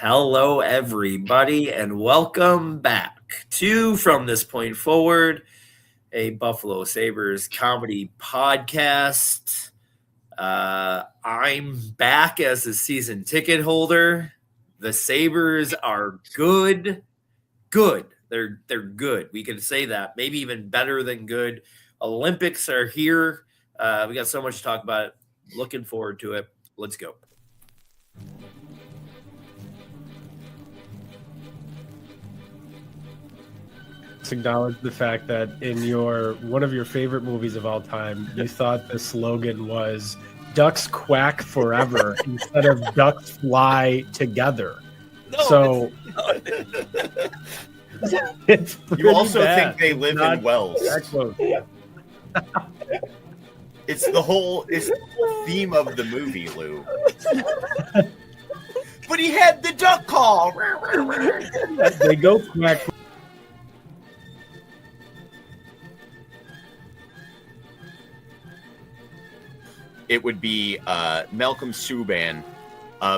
Hello, everybody, and welcome back to From This Point Forward, a Buffalo Sabres comedy podcast. I'm back as a season ticket holder. The Sabres are good. They're good. We can say that. Maybe even better than good. Olympics are here. We got so much to talk about. Looking forward to it. Let's go. Let's acknowledge the fact that in one of your favorite movies of all time, you thought the slogan was "Ducks quack forever" instead of "Ducks fly together." No, it's you also bad. think they live in wells. It's the whole theme of the movie, Lou. But he had the duck call. They go quack. It would be Malcolm Subban,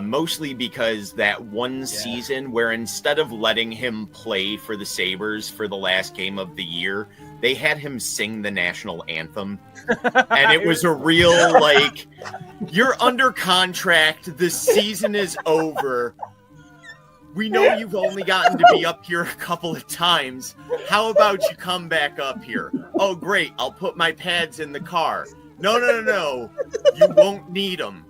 mostly because that one season where instead of letting him play for the Sabres for the last game of the year, they had him sing the national anthem. And it was a real, like, you're under contract, the season is over. We know you've only gotten to be up here a couple of times. How about you come back up here? Oh, great, I'll put my pads in the car. No. You won't need them.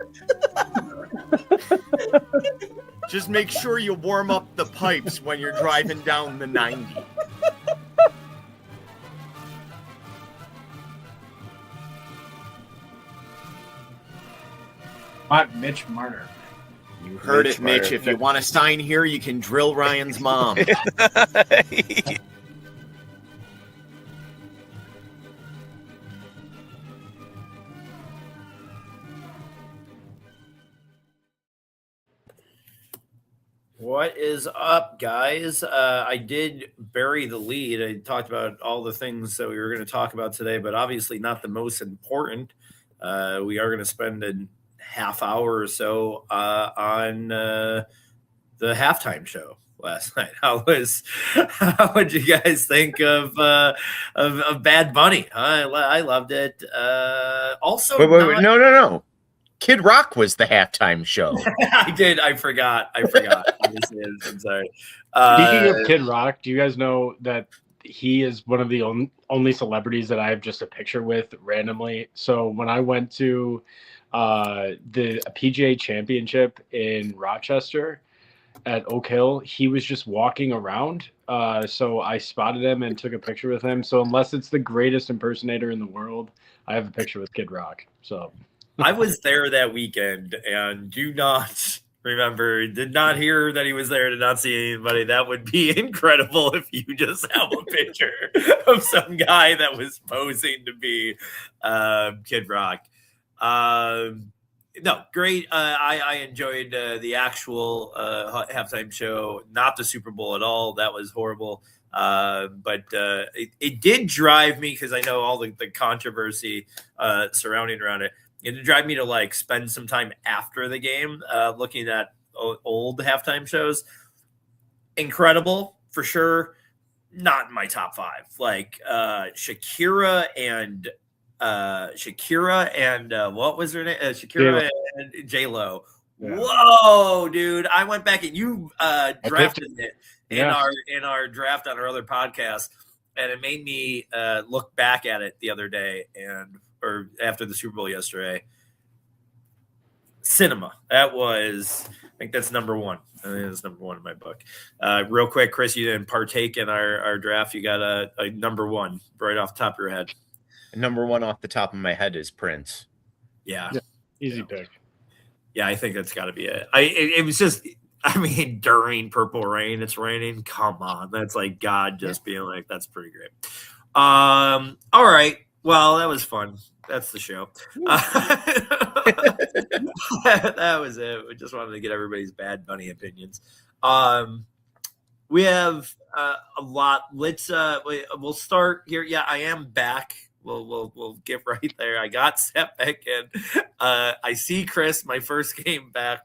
Just make sure you warm up the pipes when you're driving down the 90. Mitch Marner. You heard it, Mitch. If you want to sign here, you can drill Ryan's mom. What is up, guys? I did bury the lead. I talked about all the things that we were going to talk about today, but obviously not the most important. We are going to spend a half hour or so on the halftime show last night. How would you guys think of Bad Bunny? I loved it. Also, wait, no. Kid Rock was the halftime show. I did. I forgot. I'm sorry. Speaking of Kid Rock, do you guys know that he is one of the only celebrities that I have just a picture with randomly? So when I went to the PGA Championship in Rochester at Oak Hill, he was just walking around. So I spotted him and took a picture with him. So unless it's the greatest impersonator in the world, I have a picture with Kid Rock. So I was there that weekend and did not hear that he was there, did not see anybody. That would be incredible if you just have a picture of some guy that was posing to be Kid Rock. No, great. I enjoyed the actual halftime show, not the Super Bowl at all. That was horrible. But it did drive me, because I know all the controversy surrounding around it. It did drive me to like spend some time after the game looking at old halftime shows. Incredible for sure. Not in my top five. Like Shakira and what was her name? Shakira and J-Lo. Yeah. Whoa, dude! I went back and you drafted it in our draft on our other podcast, and it made me look back at it the other day or after the Super Bowl yesterday. Cinema. That was, I think that's number one. I think that's number one in my book. Real quick, Chris, you didn't partake in our draft. You got a number one right off the top of your head. Number one off the top of my head is Prince. Yeah. Easy pick. Yeah, I think that's got to be it. It was just, during Purple Rain, it's raining. Come on. That's like God just being like, that's pretty great. All right. Well, that was fun. That's the show. That was it. We just wanted to get everybody's Bad Bunny opinions. We have a lot. Let's we'll start here. Yeah, I am back. We'll get right there. I got set back in. I see Chris, my first game back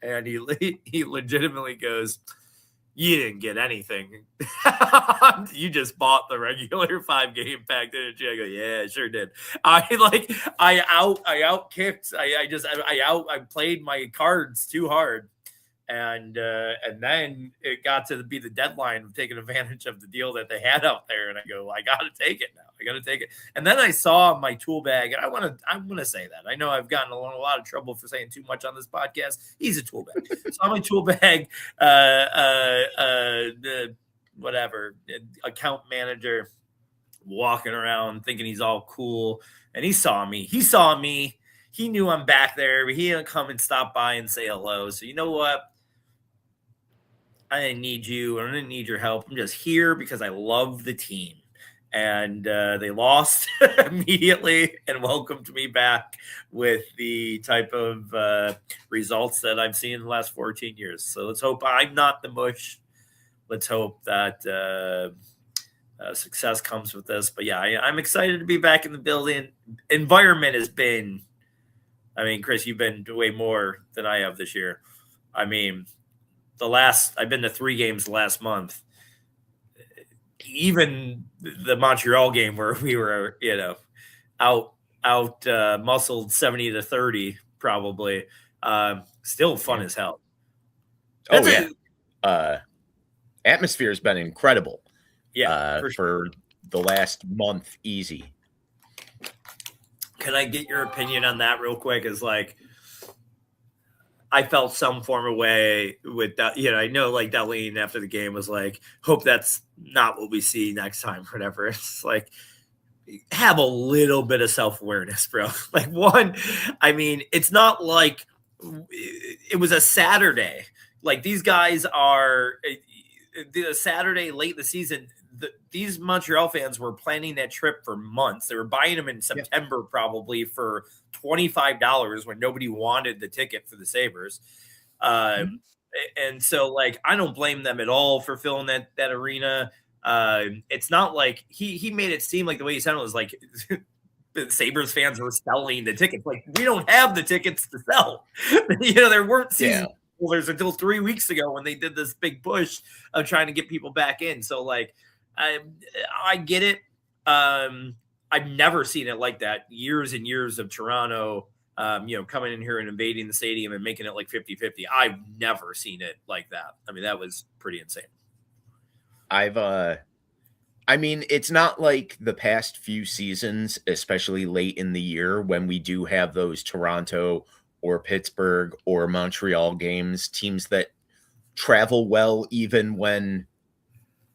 And he legitimately goes, "You didn't get anything. You just bought the regular 5-game pack, didn't you?" I go, "Yeah, I sure did." I outkicked. I played my cards too hard. And then it got to be the deadline of taking advantage of the deal that they had out there, and I go, I got to take it now. I got to take it. And then I saw my tool bag, and I'm gonna say that I know I've gotten a lot of trouble for saying too much on this podcast. He's a tool bag. Saw my tool bag, whatever account manager walking around thinking he's all cool, and he saw me. He knew I'm back there, but he didn't come and stop by and say hello. So you know what? I didn't need you. I didn't need your help. I'm just here because I love the team. And they lost immediately and welcomed me back with the type of results that I've seen in the last 14 years. So let's hope I'm not the mush. Let's hope that success comes with this. But yeah, I'm excited to be back in the building. Environment has been, I mean, Chris, you've been way more than I have this year. I mean, I've been to 3 games last month. Even the Montreal game where we were, out muscled 70-30, probably. Still fun as hell. Atmosphere has been incredible. Yeah, for the last month, easy. Can I get your opinion on that real quick? Is like, I felt some form of way with that. I know like Darlene after the game was like, hope that's not what we see next time, whatever. It's like, have a little bit of self-awareness, bro. Like, one, I mean, it's not like it was a Saturday. Like, these guys are the Saturday late in the season. These Montreal fans were planning that trip for months. They were buying them in September, probably for $25 when nobody wanted the ticket for the Sabres. And so, like, I don't blame them at all for filling that arena. It's not like he made it seem like the way he said it was like the Sabres fans were selling the tickets. Like, we don't have the tickets to sell. There weren't season holders until 3 weeks ago when they did this big push of trying to get people back in. So, like, I get it. I've never seen it like that. Years and years of Toronto, coming in here and invading the stadium and making it like 50-50. I've never seen it like that. I mean, that was pretty insane. It's not like the past few seasons, especially late in the year when we do have those Toronto or Pittsburgh or Montreal games, teams that travel well, even when,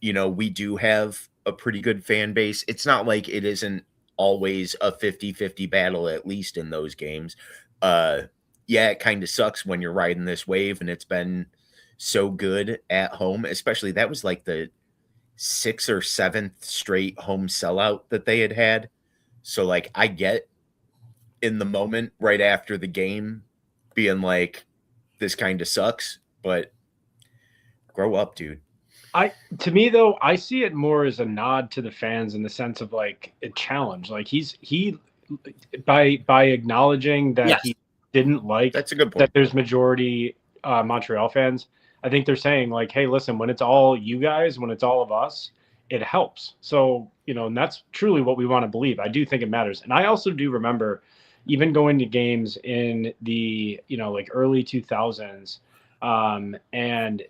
we do have a pretty good fan base. It's not like it isn't always a 50-50 battle, at least in those games. It kind of sucks when you're riding this wave and it's been so good at home, especially that was like the 6th or 7th straight home sellout that they had. So, like, I get in the moment right after the game being like, this kind of sucks, but grow up, dude. To me though, I see it more as a nod to the fans in the sense of like a challenge. Like he by acknowledging that he didn't like that's a good point. That there's majority Montreal fans. I think they're saying like, hey, listen, when it's all you guys, when it's all of us, it helps. So, and that's truly what we want to believe. I do think it matters. And I also do remember even going to games in the, like early 2000s and,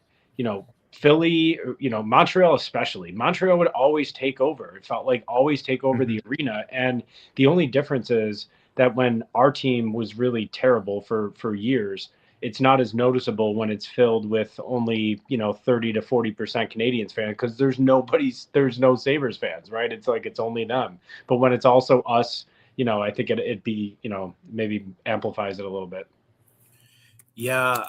Philly, Montreal especially. Montreal would always take over. It felt like always take over the arena. And the only difference is that when our team was really terrible for years, it's not as noticeable when it's filled with only 30 to 40% Canadians fans, because there's no Sabres fans, right? It's like it's only them. But when it's also us, I think it'd be maybe amplifies it a little bit. Yeah,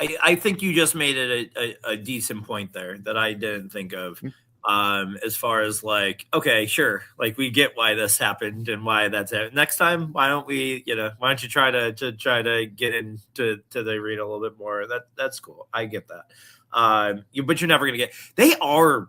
I think you just made it a decent point there that I didn't think of. As far as like, okay, sure, like we get why this happened and why that's happened. Next time, why don't we, why don't you try to get into the arena a little bit more? That's cool. I get that. But you're never gonna get. They are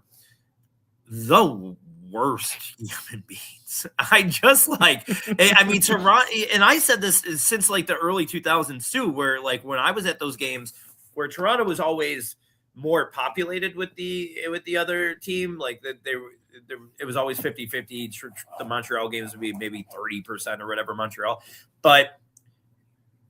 the worst human beings. I just like, I mean, Toronto, and I said this since like the early 2000s too, where like when I was at those games, where Toronto was always more populated with the other team, like that it was always 50-50. The Montreal games would be maybe 30% or whatever Montreal, but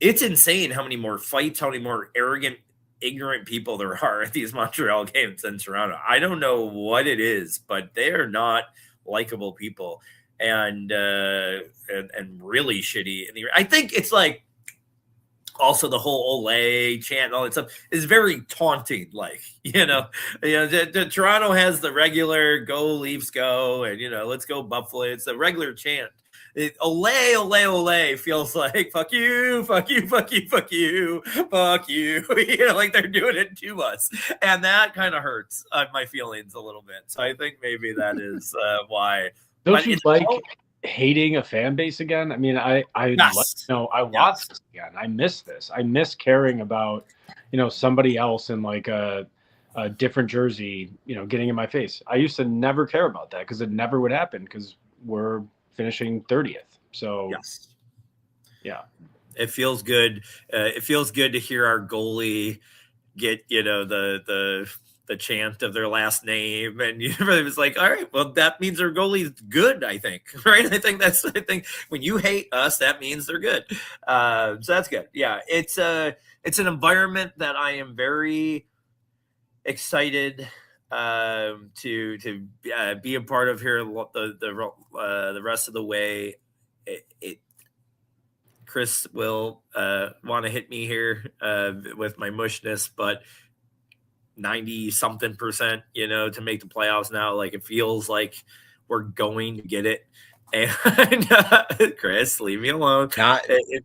it's insane how many more fights, how many more arrogant, ignorant people there are at these Montreal games than Toronto. I don't know what it is, but they are not likable people, and really shitty. I think it's like also the whole Ole chant and all that stuff is very taunting. Like, the Toronto has the regular "Go Leafs go" and "Let's go Buffalo." It's a regular chant. Ole, ole, ole feels like fuck you, fuck you, fuck you, fuck you, fuck you. Like they're doing it to us, and that kind of hurts my feelings a little bit. So I think maybe that is why. Don't you like hating a fan base again? I mean, I yes. I watched this again. I miss this. I miss caring about somebody else in like a different jersey, getting in my face. I used to never care about that because it never would happen because we're finishing 30th. So yes. Yeah, it feels good. It feels good to hear our goalie get the chant of their last name, and it was like, all right, well, that means their goalie's good. I think, right? I think when you hate us, that means they're good. So that's good. Yeah, it's an environment that I am very excited to be a part of here the rest of the way. Chris will want to hit me here with my mushness, but 90-something%, to make the playoffs now. Like it feels like we're going to get it. And Chris, leave me alone.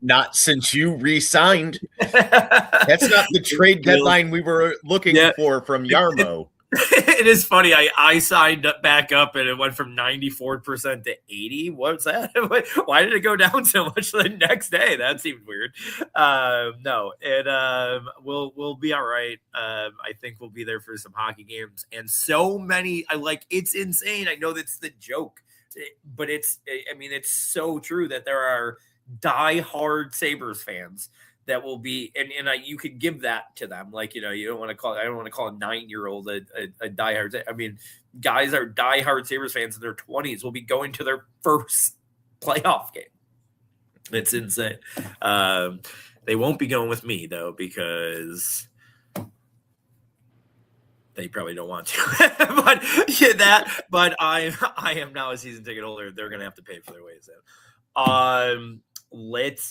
Not since you re-signed. That's not the trade deadline we were looking for from Yarmo. It is funny. I signed back up and it went from 94% to 80. What's that? Why did it go down so much the next day? That seemed weird. No, we'll be all right. I think we'll be there for some hockey games and so many. It's insane. I know that's the joke, but it's so true that there are diehard Sabres fans that will be, and you could give that to them. Like, you don't want to call, I don't want to call a 9-year-old a diehard. I mean, guys are diehard Sabres fans in their 20s will be going to their first playoff game. It's insane. They won't be going with me though, because they probably don't want to, but I am now a season ticket holder. They're going to have to pay for their ways in. Let's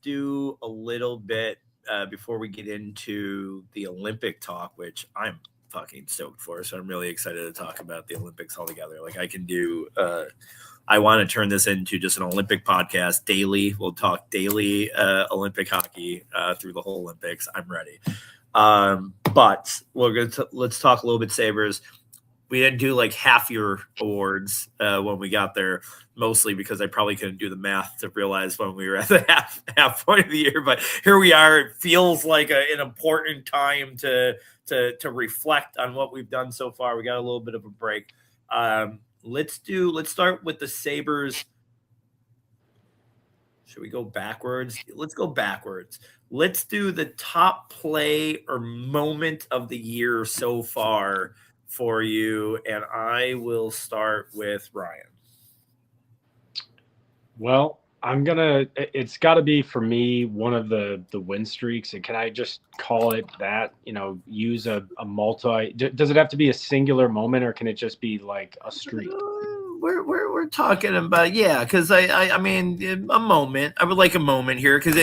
do a little bit before we get into the Olympic talk, which I'm fucking stoked for. So I'm really excited to talk about the Olympics altogether. Like I can do, I want to turn this into just an Olympic podcast daily. We'll talk daily Olympic hockey through the whole Olympics. I'm ready. But let's talk a little bit Sabres. We didn't do like half your awards when we got there, mostly because I probably couldn't do the math to realize when we were at the half point of the year. But here we are. It feels like an important time to reflect on what we've done so far. We got a little bit of a break. Let's start with the Sabres. Should we go backwards? Let's go backwards. Let's do the top play or moment of the year so far for you, and I will start with Ryan. Well, it's got to be for me one of the win streaks, and can I just call it that? Use a multi. Does it have to be a singular moment, or can it just be like a streak? We're talking about because I mean a moment. I would like a moment here because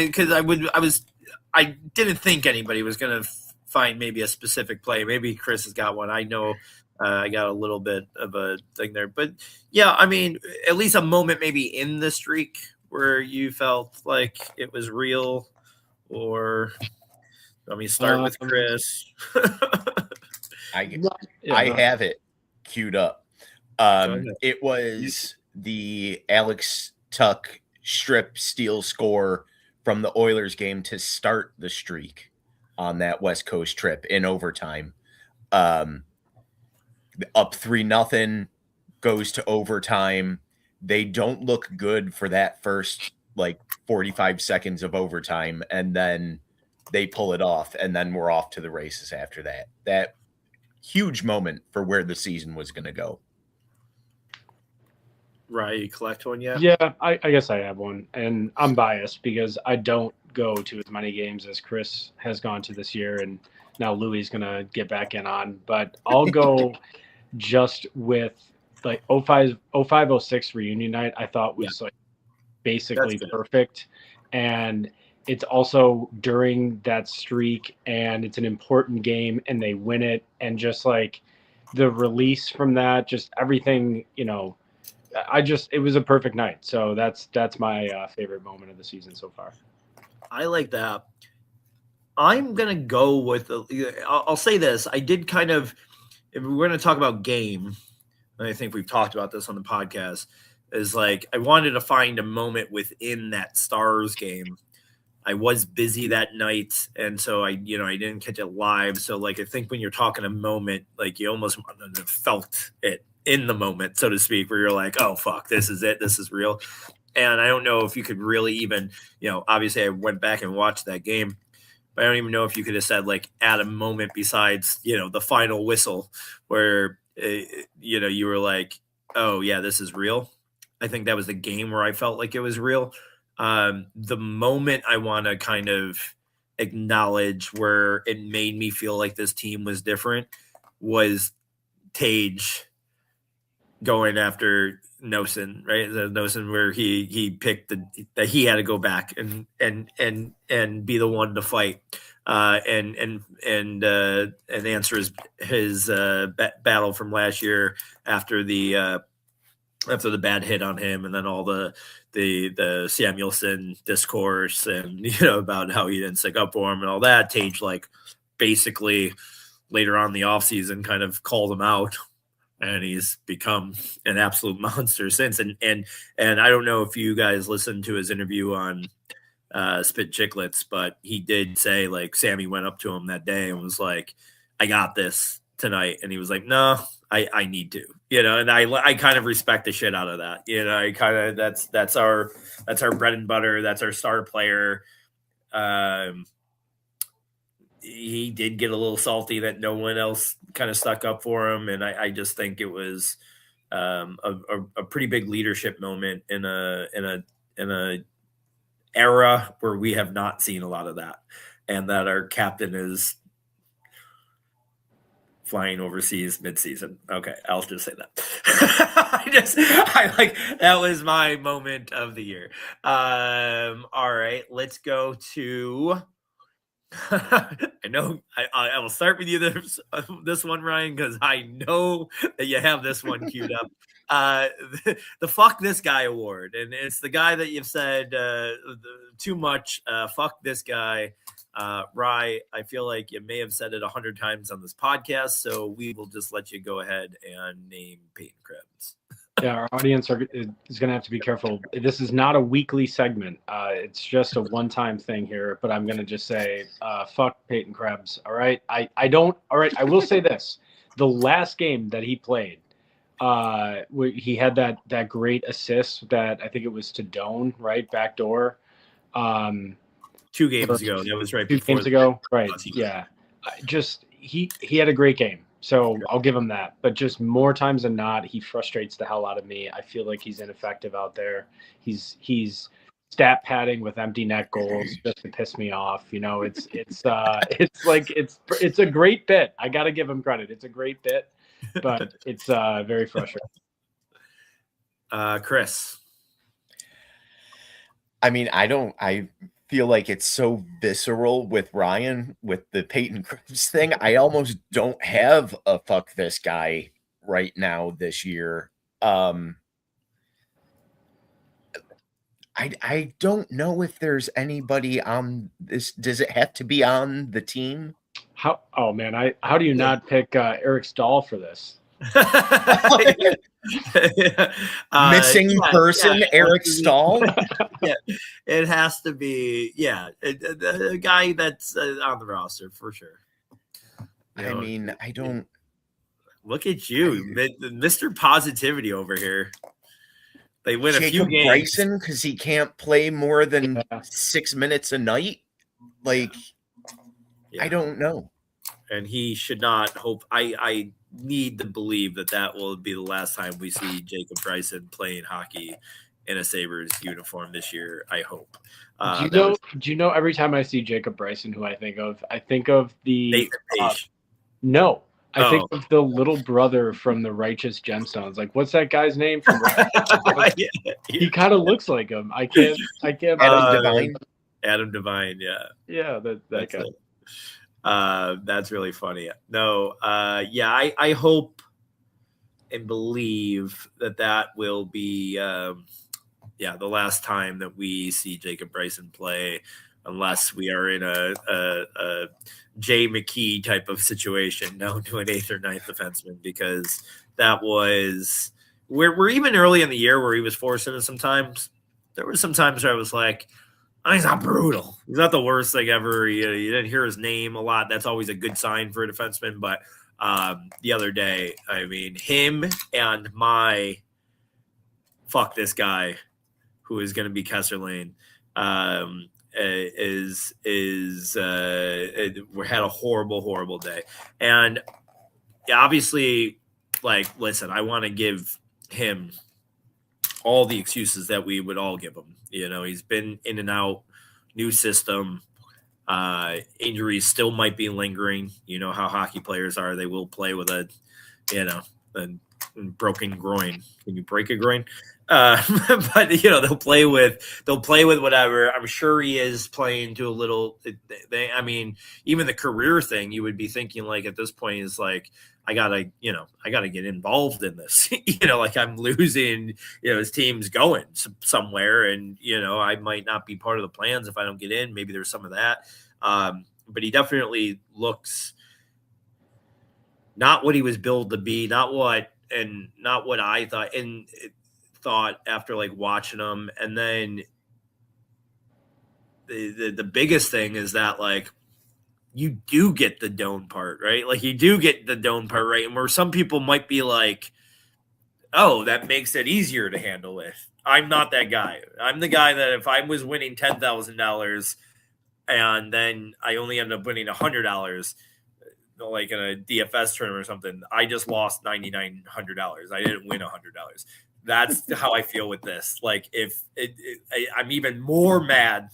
I didn't think anybody was gonna find maybe a specific play. Maybe Chris has got one. I know I got a little bit of a thing there, but yeah, I mean, at least a moment maybe in the streak where you felt like it was real. Or let me start with Chris. I have it queued up. It was the Alex Tuch strip steal score from the Oilers game to start the streak on that West Coast trip in overtime. Up 3-0, goes to overtime. They don't look good for that first 45 seconds of overtime, and then they pull it off, and then we're off to the races after that. That huge moment for where the season was going to go. Right, you collect one yet? Yeah, I guess I have one, and I'm biased because I don't go to as many games as Chris has gone to this year, and now Louis is gonna get back in on. But I'll go just with 05-06 reunion night. I thought was basically perfect, and it's also during that streak, and it's an important game, and they win it, and just the release from that, just everything, it was a perfect night. So that's my favorite moment of the season so far. I like that. I'm going to go with, I'll say this. I did kind of, if we're going to talk about game, and I think we've talked about this on the podcast, is I wanted to find a moment within that Stars game. I was busy that night, and so I didn't catch it live. So I think when you're talking a moment, you almost felt it in the moment, so to speak, where you're like, oh, fuck, this is it. This is real. And I don't know if you could really even, obviously I went back and watched that game, but I don't even know if you could have said at a moment besides, the final whistle where, you were like, oh yeah, this is real. I think that was the game where I felt like it was real. The moment I want to kind of acknowledge where it made me feel like this team was different was Tage going after Nosen, right? The Nosen where he picked that he had to go back and be the one to fight and answer his battle from last year after the bad hit on him, and then all the Samuelson discourse and about how he didn't stick up for him and all that. Tage basically later on in the offseason kind of called him out. And he's become an absolute monster since. And I don't know if you guys listened to his interview on Spit Chicklets, but he did say Sammy went up to him that day and was like, I got this tonight. And he was like, no, I need to, and I kind of respect the shit out of that. I kind of, that's our bread and butter. That's our star player. He did get a little salty that no one else kind of stuck up for him. And I just think it was a pretty big leadership moment in a era where we have not seen a lot of that, and that our captain is flying overseas mid-season. Okay, I'll just say that. That was my moment of the year. All right, let's go to I know I will start with you this one, Ryan, because I know that you have this one queued up. The Fuck This Guy award, and it's the guy that you've said too much. Fuck this guy. Rye, I feel like you may have said it 100 times on this podcast, so we will just let you go ahead and name Peyton Krebs. Yeah, our audience is going to have to be careful. This is not a weekly segment. It's just a one-time thing here, but I'm going to just say, fuck Peyton Krebs. All right. I will say this. The last game that he played, he had that great assist that I think it was to Doan, right? Backdoor. 2 games ago. That was right 2 before. games ago. Right. Yeah. He had a great game. So I'll give him that. But just more times than not, he frustrates the hell out of me. I feel like he's ineffective out there. He's stat padding with empty net goals just to piss me off. It's a great bit. I got to give him credit. It's a great bit, but it's very frustrating. Chris. I mean, I feel like it's so visceral with Ryan with the Peyton Krebs thing. I almost don't have a fuck this guy right now this year. I don't know if there's anybody on this. Does it have to be on the team? How do you not pick Eric Stahl for this? Missing person, Eric Stahl. Yeah, it has to be. Yeah, the guy that's on the roster for sure. I mean, I don't. Look at you, Mr. Positivity over here. They win a few games. Bryson, because he can't play more than 6 minutes a night. Like, I don't know. And he should not hope. I need to believe that will be the last time we see Jacob Bryson playing hockey in a Sabres uniform this year. I hope. Do you know? Every time I see Jacob Bryson, who I think of the Nathan Page. No. I think of the little brother from the Righteous Gemstones. Like, what's that guy's name? From He kind of looks like him. I can't. Adam Devine. Adam Devine, yeah. Yeah, that guy. That's really funny. No, I hope and believe that will be, the last time that we see Jacob Bryson play, unless we are in a Jay McKee type of situation, down to an 8th or 9th defenseman, because that was we're even early in the year where he was forcing it sometimes. There were some times where I was like, he's not brutal. He's not the worst thing ever. You didn't hear his name a lot. That's always a good sign for a defenseman. But the other day, I mean, him and my fuck this guy, who is going to be Kesserlane, we had a horrible day. And obviously, like, listen, I want to give him all the excuses that we would all give him. You know, he's been in and out, new system. Injuries still might be lingering. You know how hockey players are. They will play with a broken groin. Can you break a groin? But they'll play with whatever. I'm sure he is playing to a little. I mean, even the career thing, you would be thinking, like, at this point is like, I gotta get involved in this. Like, I'm losing. His team's going somewhere, and I might not be part of the plans if I don't get in. Maybe there's some of that. But he definitely looks not what he was billed to be, not what I thought after, like, watching him. And then the biggest thing is that, like, you do get the Doan part, right? Like, you do get the Doan part right. And where some people might be like, oh, that makes it easier to handle with. I'm not that guy. I'm the guy that if I was winning $10,000 and then I only ended up winning $100, like in a DFS tournament or something, I just lost $9,900. I didn't win $100. That's how I feel with this. Like, I'm even more mad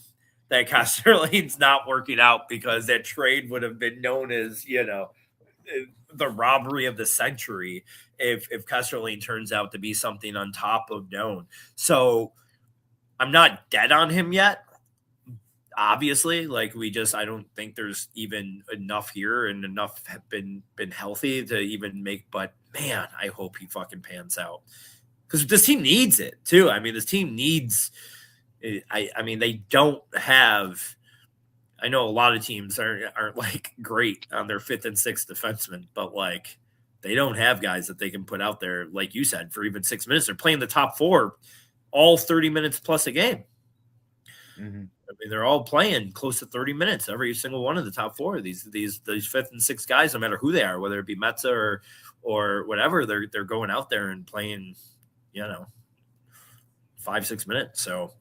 that Casterlane's not working out, because that trade would have been known as, the robbery of the century if Casterlane turns out to be something on top of Doan. So I'm not dead on him yet. Obviously, like, I don't think there's even enough here, and enough have been healthy to even make, but man, I hope he fucking pans out, because this team needs it too. I mean, this team needs, I mean, they don't have, I know a lot of teams aren't like great on their 5th and 6th defensemen, but, like, they don't have guys that they can put out there, like you said, for even 6 minutes. They're playing the top 4 all 30 minutes plus a game. Mm-hmm. I mean, they're all playing close to 30 minutes, every single one of the top 4. These 5th and 6th guys, no matter who they are, whether it be Metza or whatever, they're going out there and playing, 5-6 minutes. So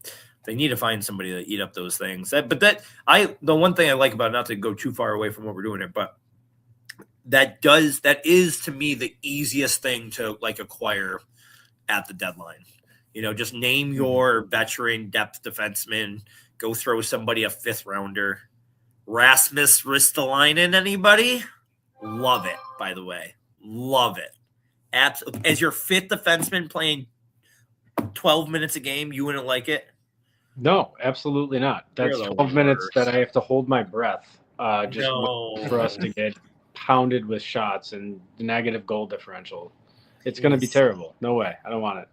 they need to find somebody to eat up those things. The one thing I like about, not to go too far away from what we're doing here, but that is to me the easiest thing to, like, acquire at the deadline. Just name your veteran depth defenseman, go throw somebody a 5th rounder. Rasmus Ristolainen, anybody? Love it, by the way. Love it. As your 5th defenseman playing 12 minutes a game, you wouldn't like it? No, absolutely not. That's 12 minutes that I have to hold my breath for us to get pounded with shots and negative goal differential. It's going to be terrible. No way. I don't want it.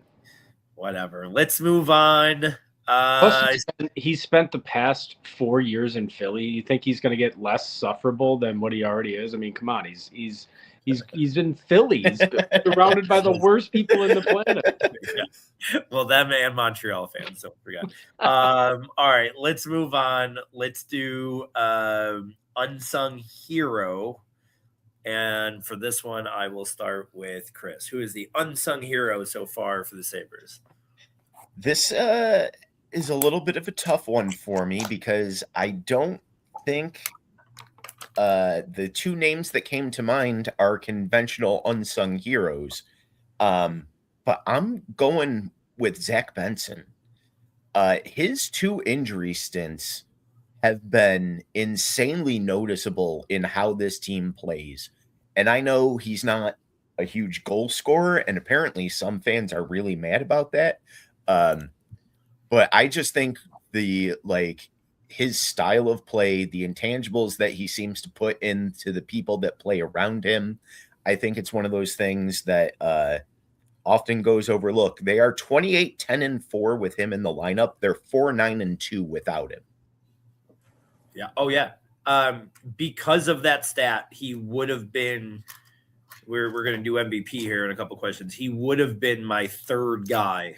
Whatever. Let's move on. Plus, he spent the past 4 years in Philly. You think he's going to get less sufferable than what he already is? I mean, come on. He's in Philly. He's surrounded by the worst people in the planet. Yeah. Well, them and Montreal fans, don't forget. All right, let's move on. Let's do unsung hero. And for this one, I will start with Chris, who is the unsung hero so far for the Sabres. This is a little bit of a tough one for me because I don't think the two names that came to mind are conventional unsung heroes. But I'm going with Zach Benson. His 2 injury stints have been insanely noticeable in how this team plays. And I know he's not a huge goal scorer, and apparently some fans are really mad about that. But I just think his style of play, the intangibles that he seems to put into the people that play around him, I think it's one of those things that often goes overlooked. They are 28-10-4 with him in the lineup. They're 4-9-2 without him. Yeah. Oh, yeah. Because of that stat, he would have been. We're going to do MVP here in a couple questions. He would have been my third guy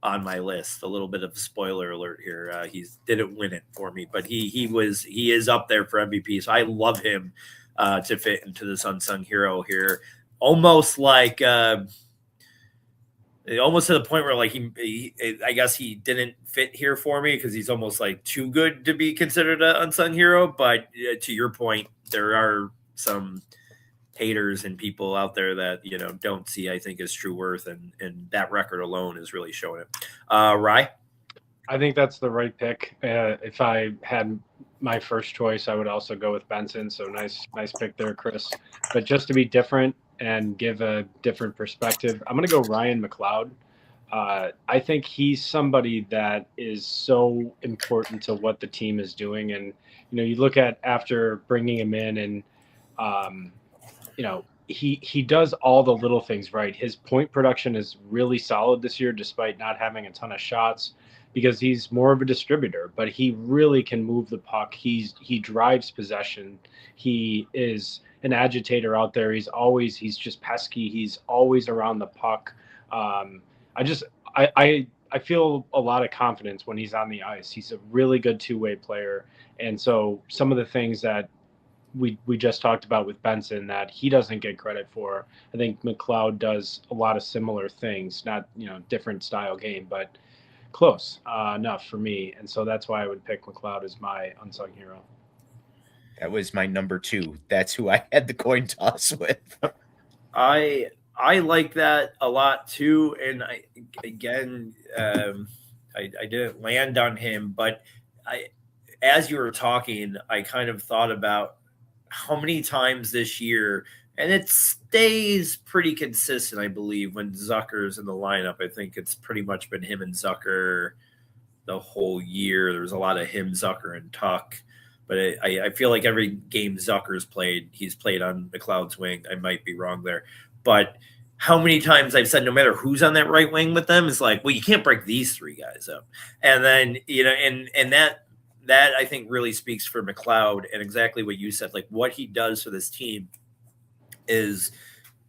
on my list. A little bit of spoiler alert here. He didn't win it for me, but he is up there for MVP. So I love him to fit into this unsung hero here. Almost like almost to the point where like I guess he didn't fit here for me because he's almost like too good to be considered an unsung hero. But to your point, there are some haters and people out there that don't see, I think, his true worth, and that record alone is really showing it. Rye? I think that's the right pick. If I had my first choice, I would also go with Benson. So nice pick there, Chris. But just to be different and give a different perspective, I'm going to go Ryan McLeod. I think he's somebody that is so important to what the team is doing. And, you look at after bringing him in and, he does all the little things right. His point production is really solid this year, despite not having a ton of shots, because he's more of a distributor, but he really can move the puck. He drives possession. He is an agitator out there. He's just pesky. He's always around the puck. I feel a lot of confidence when he's on the ice. He's a really good two-way player. And so some of the things that we just talked about with Benson that he doesn't get credit for, I think McLeod does a lot of similar things, not, different style game, but close enough for me. And so that's why I would pick McLeod as my unsung hero. That was my number 2. That's who I had the coin toss with. I like that a lot too. And I didn't land on him, but as you were talking, I kind of thought about how many times this year, and it stays pretty consistent, I believe, when Zucker's in the lineup. I think it's pretty much been him and Zucker the whole year. There's a lot of him, Zucker, and Tuck. But I feel like every game Zucker's played, he's played on McLeod's wing. I might be wrong there. But how many times I've said no matter who's on that right wing with them, it's like, well, you can't break these 3 guys up. And then, and that I think really speaks for McLeod, and exactly what you said, like what he does for this team is,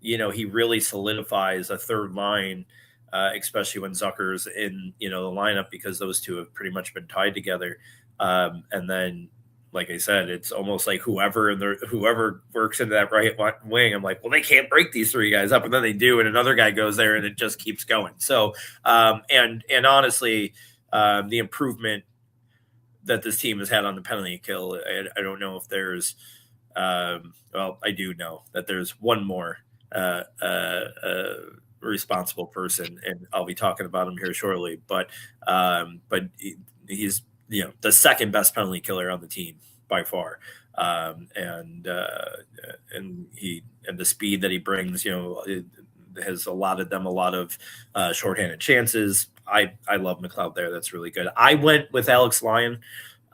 he really solidifies a third line, especially when Zucker's in, the lineup, because those two have pretty much been tied together. And then, like I said, it's almost like whoever works into that right wing, I'm like, well, they can't break these 3 guys up, and then they do, and another guy goes there, and it just keeps going. So, and honestly, the improvement that this team has had on the penalty kill, I don't know if there's, well, I do know that there's one more responsible person, and I'll be talking about him here shortly. But he's the second best penalty killer on the team by far, and the speed that he brings, has allotted them a lot of shorthanded chances. I love McLeod there. That's really good. I went with Alex Lyon.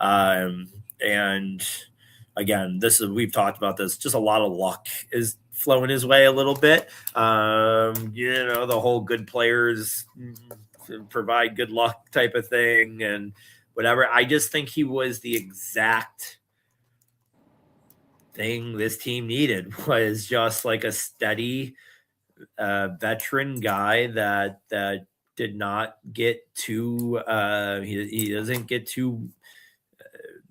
And again, we've talked about this, just a lot of luck is flowing his way a little bit. The whole good players provide good luck type of thing and whatever. I just think he was the exact thing this team needed, was just like a steady veteran guy that did not get too he doesn't get too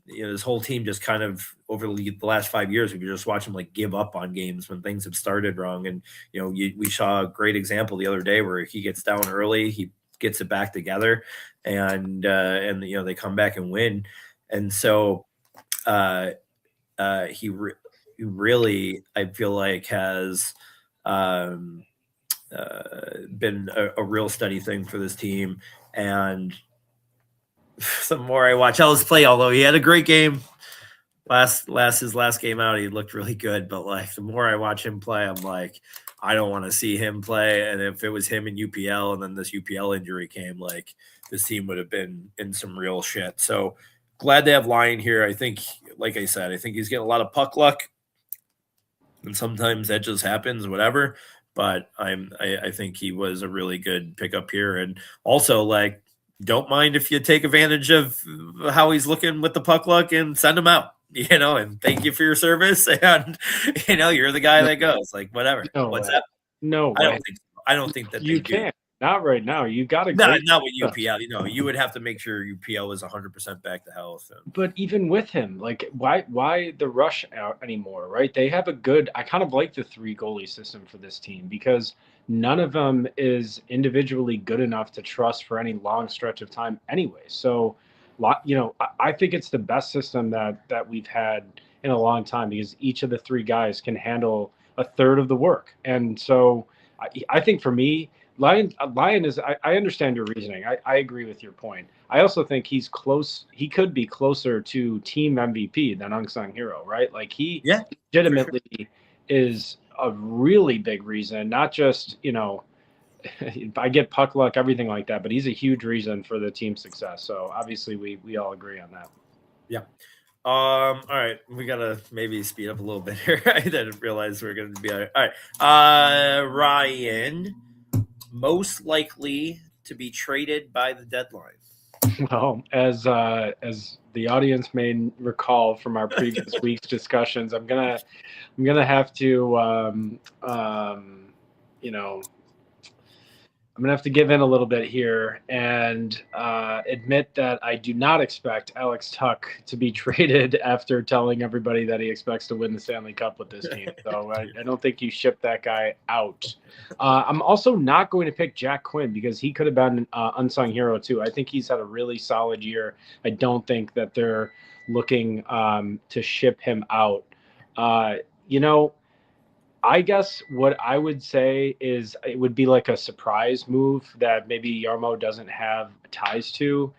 this whole team just kind of over the last 5 years, we just watch them like give up on games when things have started wrong. And, we saw a great example the other day where he gets down early, he gets it back together, and they come back and win. And so he really, I feel like, has been a real steady thing for this team. And the more I watch Ellis play, although he had a great game his last game out, he looked really good. But like the more I watch him play, I'm like, I don't want to see him play. And if it was him in UPL and then this UPL injury came, like this team would have been in some real shit. So glad to have Lyon here. I think, like I said, I think he's getting a lot of puck luck, and sometimes that just happens, whatever. But I think he was a really good pickup here, and also like don't mind if you take advantage of how he's looking with the puck luck and send him out, and thank you for your service. And, you're the guy that goes like, whatever. What's that? No, I don't think that you can't. Not right now. You got to not with UPL. You would have to make sure UPL is 100% back to health. But even with him, like, why the rush out anymore, right? They have I kind of like the 3 goalie system for this team because none of them is individually good enough to trust for any long stretch of time anyway. So, I think it's the best system that we've had in a long time because each of the 3 guys can handle a third of the work. And so I think for me, Lyon is, I understand your reasoning. I agree with your point. I also think he's close. He could be closer to team MVP than unsung hero, right? Like he legitimately is a really big reason, not just, I get puck luck, everything like that, but he's a huge reason for the team's success. So obviously we all agree on that. Yeah. All right. We got to maybe speed up a little bit here. I didn't realize we were going to be all right. Ryan, most likely to be traded by the deadline. Well, as the audience may recall from our previous week's discussions, I'm gonna have to I'm gonna have to give in a little bit here and admit that I do not expect Alex Tuch to be traded after telling everybody that he expects to win the Stanley Cup with this team. So I don't think you ship that guy out. I'm also not going to pick Jack Quinn because he could have been an unsung hero too. I think he's had a really solid year. I don't think that they're looking to ship him out. I guess what I would say is it would be like a surprise move that maybe Yarmo doesn't have ties to.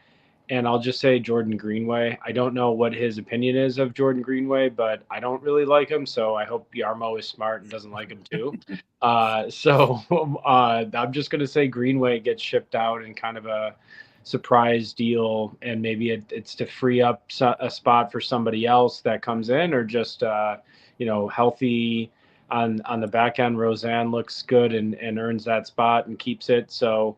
And I'll just say Jordan Greenway. I don't know what his opinion is of Jordan Greenway, but I don't really like him. So I hope Yarmo is smart and doesn't like him too. I'm just going to say Greenway gets shipped out in kind of a surprise deal. And maybe it's to free up a spot for somebody else that comes in or just, healthy. On the back end, Roseanne looks good and earns that spot and keeps it. So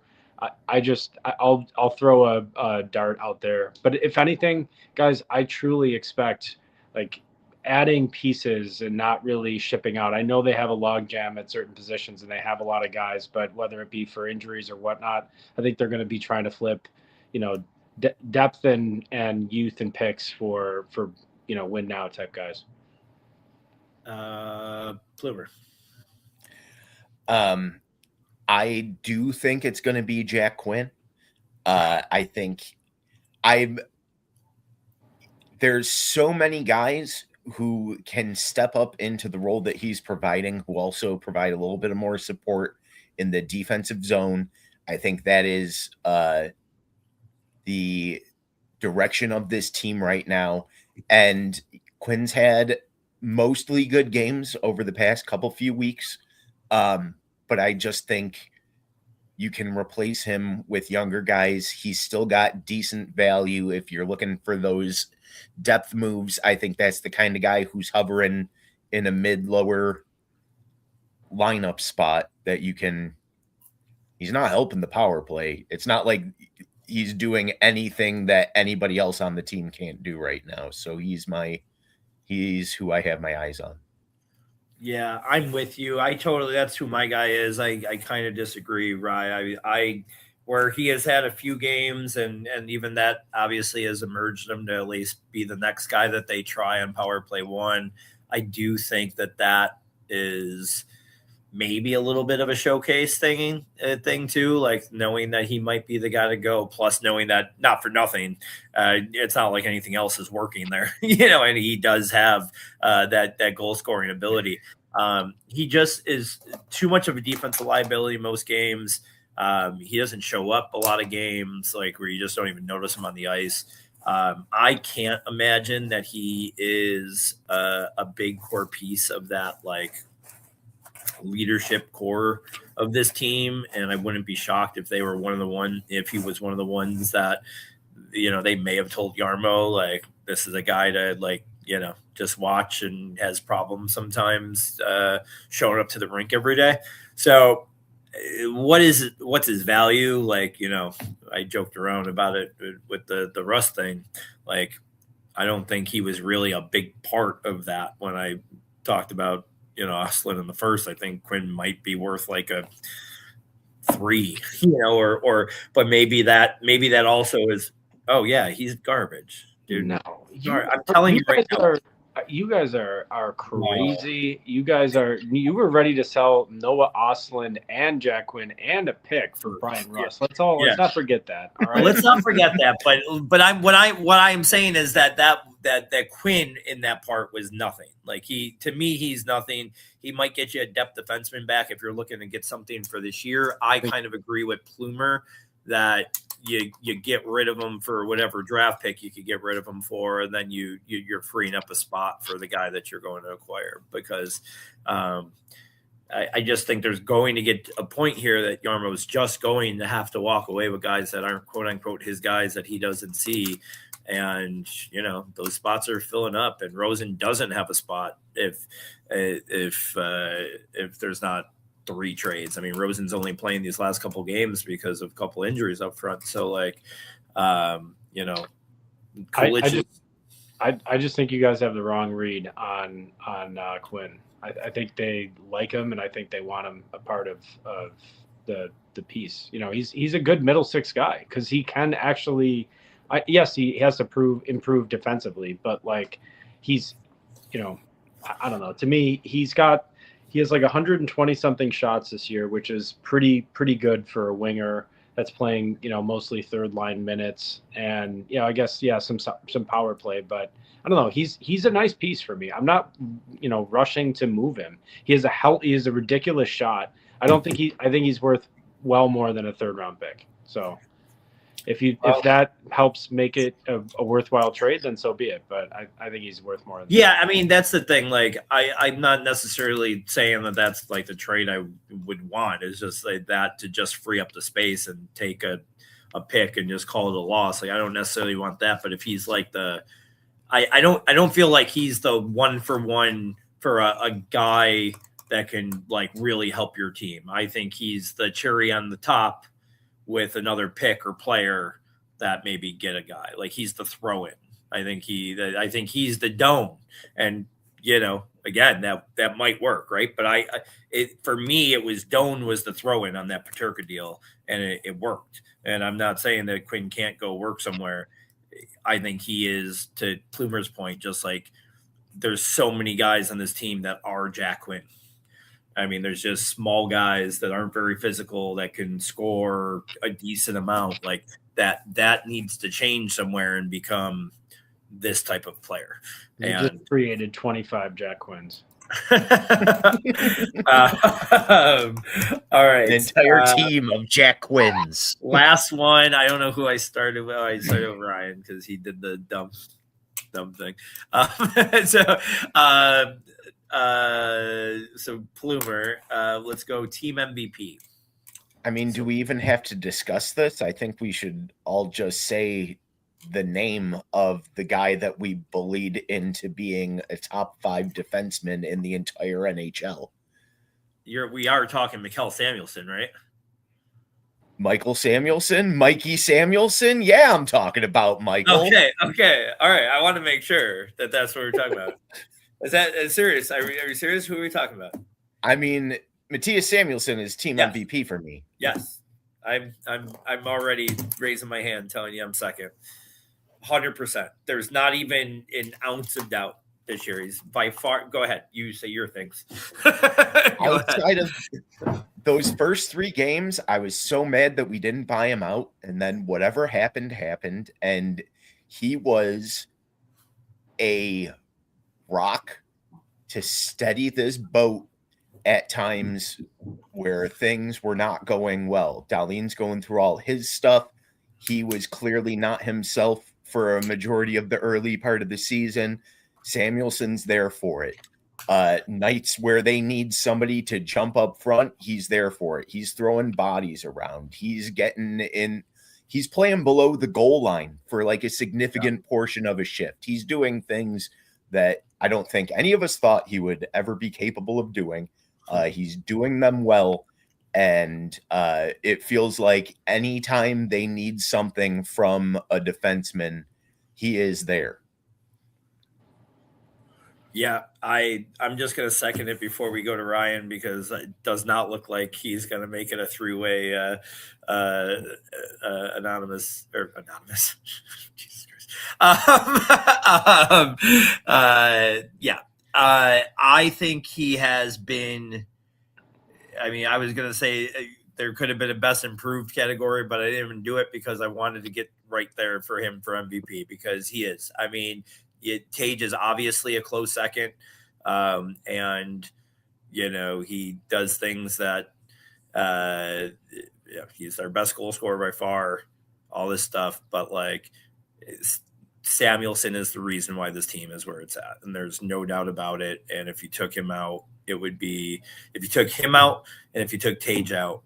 I'll throw a dart out there. But if anything, guys, I truly expect like adding pieces and not really shipping out. I know they have a log jam at certain positions and they have a lot of guys, but whether it be for injuries or whatnot, I think they're going to be trying to flip, depth and youth and picks for win now type guys. Plumer. I do think it's going to be Jack Quinn. I think there's so many guys who can step up into the role that he's providing, who also provide a little bit of more support in the defensive zone. I think that is the direction of this team right now. And Quinn's had mostly good games over the past few weeks. But I just think you can replace him with younger guys. He's still got decent value. If you're looking for those depth moves, I think that's the kind of guy who's hovering in a mid-lower lineup spot that you can. He's not helping the power play. It's not like he's doing anything that anybody else on the team can't do right now. So he's who I have my eyes on. Yeah, I'm with you. That's who my guy is. I kind of disagree, Rye. where he has had a few games, and even that obviously has emerged him to at least be the next guy that they try on power play one. I do think that is maybe a little bit of a showcase thing too, like knowing that he might be the guy to go, plus knowing that, not for nothing, it's not like anything else is working there, and he does have that goal scoring ability. He just is too much of a defensive liability most games. He doesn't show up a lot of games, like where you just don't even notice him on the ice. I can't imagine that he is a big core piece of that, like, leadership core of this team, and I wouldn't be shocked if he was one of the ones that they may have told Yarmo, like, this is a guy to, like, just watch, and has problems sometimes showing up to the rink every day. So what's his value? Like, I joked around about it with the Rust thing. Like, I don't think he was really a big part of that when I talked about Oslin in the first. I think Quinn might be worth like a 3, but maybe that also is, oh yeah, he's garbage, dude. No, I'm telling you right now. You guys are crazy. No. You were ready to sell Noah Oslin and Jack Quinn and a pick for Brian Russ. Let's not forget that. All right. Let's not forget that. But what I'm saying is that Quinn in that part was nothing. Like, to me, he's nothing. He might get you a depth defenseman back if you're looking to get something for this year. I kind of agree with Plumer that you get rid of him for whatever draft pick you could get rid of him for, and then you're freeing up a spot for the guy that you're going to acquire, because I just think there's going to get a point here that Yarmo is just going to have to walk away with guys that aren't quote unquote his guys that he doesn't see. And, those spots are filling up, and Rosen doesn't have a spot if there's not 3 trades. I mean, Rosen's only playing these last couple games because of a couple injuries up front. So, like, I just think you guys have the wrong read on Quinn. I think they like him, and I think they want him a part of the piece. He's a good middle six guy, because he can actually. Yes, he has to improve defensively, but like, he's, I don't know. To me, he has like 120 something shots this year, which is pretty good for a winger that's playing, mostly third line minutes. And, I guess, some power play, but I don't know. He's a nice piece for me. I'm not, rushing to move him. He has a ridiculous shot. I think he's worth well more than a 3rd round pick. So if that helps make it a worthwhile trade, then so be it. But I think he's worth more. I mean, that's the thing. Like, I'm not necessarily saying that that's like the trade I would want. It's just like that, to just free up the space and take a pick and just call it a loss. Like, I don't necessarily want that. But if he's like I don't feel like he's the 1-for-1 for a guy that can, like, really help your team. I think he's the cherry on the top with another pick or player that maybe get a guy. Like, he's the throw-in. I think he's the dome, and again, that might work, right? But for me, it was Doan was the throw-in on that Paterka deal, and it worked. And I'm not saying that Quinn can't go work somewhere. I think he is, to Plumer's point, just like there's so many guys on this team that are Jack Quinn. I mean, there's just small guys that aren't very physical that can score a decent amount. Like, that needs to change somewhere and become this type of player. You just created 25 Jack Quinns. All right. An entire team of Jack Quinns. Last one. I don't know who I started with. I started with Ryan because he did the dumb thing. So Plumer, let's go team MVP. I mean, do we even have to discuss this? I think we should all just say the name of the guy that we bullied into being a top 5 defenseman in the entire NHL. We are talking Mikkel Samuelsson, right? Michael Samuelsson? Mikey Samuelsson? Yeah, I'm talking about Michael. Okay. All right. I want to make sure that that's what we're talking about. Is serious? Are you serious? Who are we talking about? I mean, Matthias Samuelsson is team MVP for me. Yes. I'm already raising my hand, telling you I'm second. 100%. There's not even an ounce of doubt this year. He's by far. Go ahead. You say your things. Outside of those first 3 games, I was so mad that we didn't buy him out, and then whatever happened, and he was a rock to steady this boat at times where things were not going well. Darlene's going through all his stuff. He was clearly not himself for a majority of the early part of the season. Samuelson's there for it. Nights where they need somebody to jump up front, he's there for it. He's throwing bodies around. He's getting in. He's playing below the goal line for like a significant portion of a shift. He's doing things that I don't think any of us thought he would ever be capable of doing. He's doing them well. And it feels like anytime they need something from a defenseman, he is there. Yeah, I'm just going to second it before we go to Ryan, because it does not look like he's going to make it a 3-way anonymous. Jesus Christ. Yeah, I think he has been. I mean, I was going to say there could have been a best improved category, but I didn't even do it because I wanted to get right there for him for MVP, because he is. I mean, Tage is obviously a close second. And, you know, he does things that he's our best goal scorer by far, all this stuff. But, like, Samuelson is the reason why this team is where it's at. And there's no doubt about it. And if you took him out, it would be – if you took him out and if you took Tage out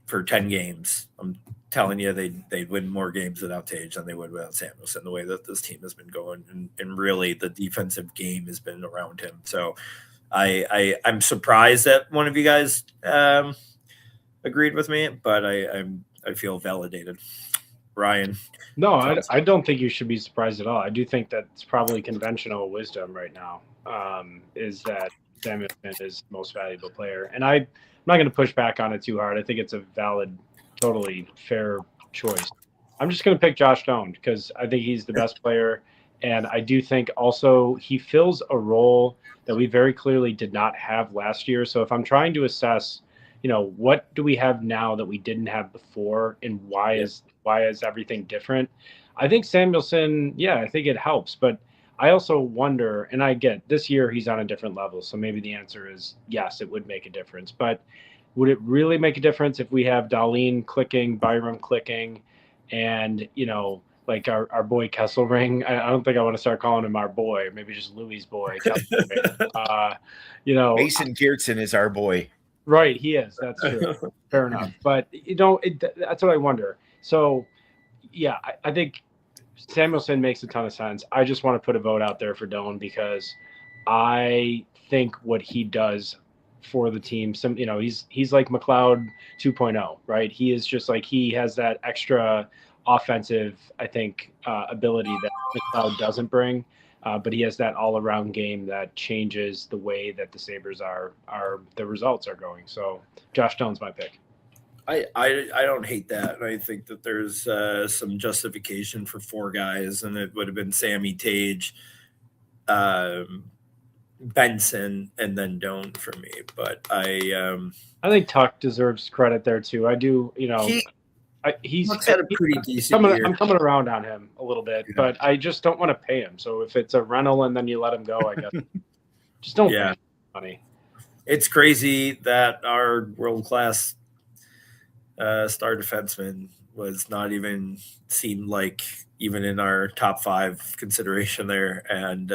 for 10 games, I'm telling you they'd win more games without Tage than they would without Samuelson, the way that this team has been going. And really the defensive game has been around him. So I'm surprised that one of you guys agreed with me, but I feel validated. Ryan. No, I don't think you should be surprised at all. I do think that's probably conventional wisdom right now, is that Samuelson is the most valuable player. And I'm not going to push back on it too hard. I think it's a valid, totally fair choice. I'm just going to pick Josh Stone because I think he's the best player. And I do think also he fills a role that we very clearly did not have last year. So if I'm trying to assess, you know, what do we have now that we didn't have before, and why is everything different? I think Samuelson, I think it helps. But I also wonder, and I get this year he's on a different level. So maybe the answer is yes, it would make a difference. But would it really make a difference if we have Darlene clicking, Byram clicking, and, you know, like our boy Kesselring? I don't think I want to start calling him our boy. Maybe just Louis' boy. You know, Mason Geertsen is our boy. Right, he is. That's true. Fair enough. But, you know, that's what I wonder. So, yeah, I think Samuelson makes a ton of sense. I just want to put a vote out there for Doan because I think what he does for the team, you know, he's like McLeod 2.0, right? He is just like, he has that extra offensive, I think, ability that McLeod doesn't bring. But he has that all-around game that changes the way that the Sabres the results are going. So Josh Stone's my pick. I don't hate that. I think that there's some justification for 4 guys, and it would have been Sammy, Tage, Benson, and then Doan for me. But I think Tuck deserves credit there too. I do, you know. He's had a pretty decent year. I'm coming around on him a little bit, but I just don't want to pay him. So if it's a rental and then you let him go, I guess just don't pay him money. It's crazy that our world-class star defenseman was not even seemed like even in our top 5 consideration there. And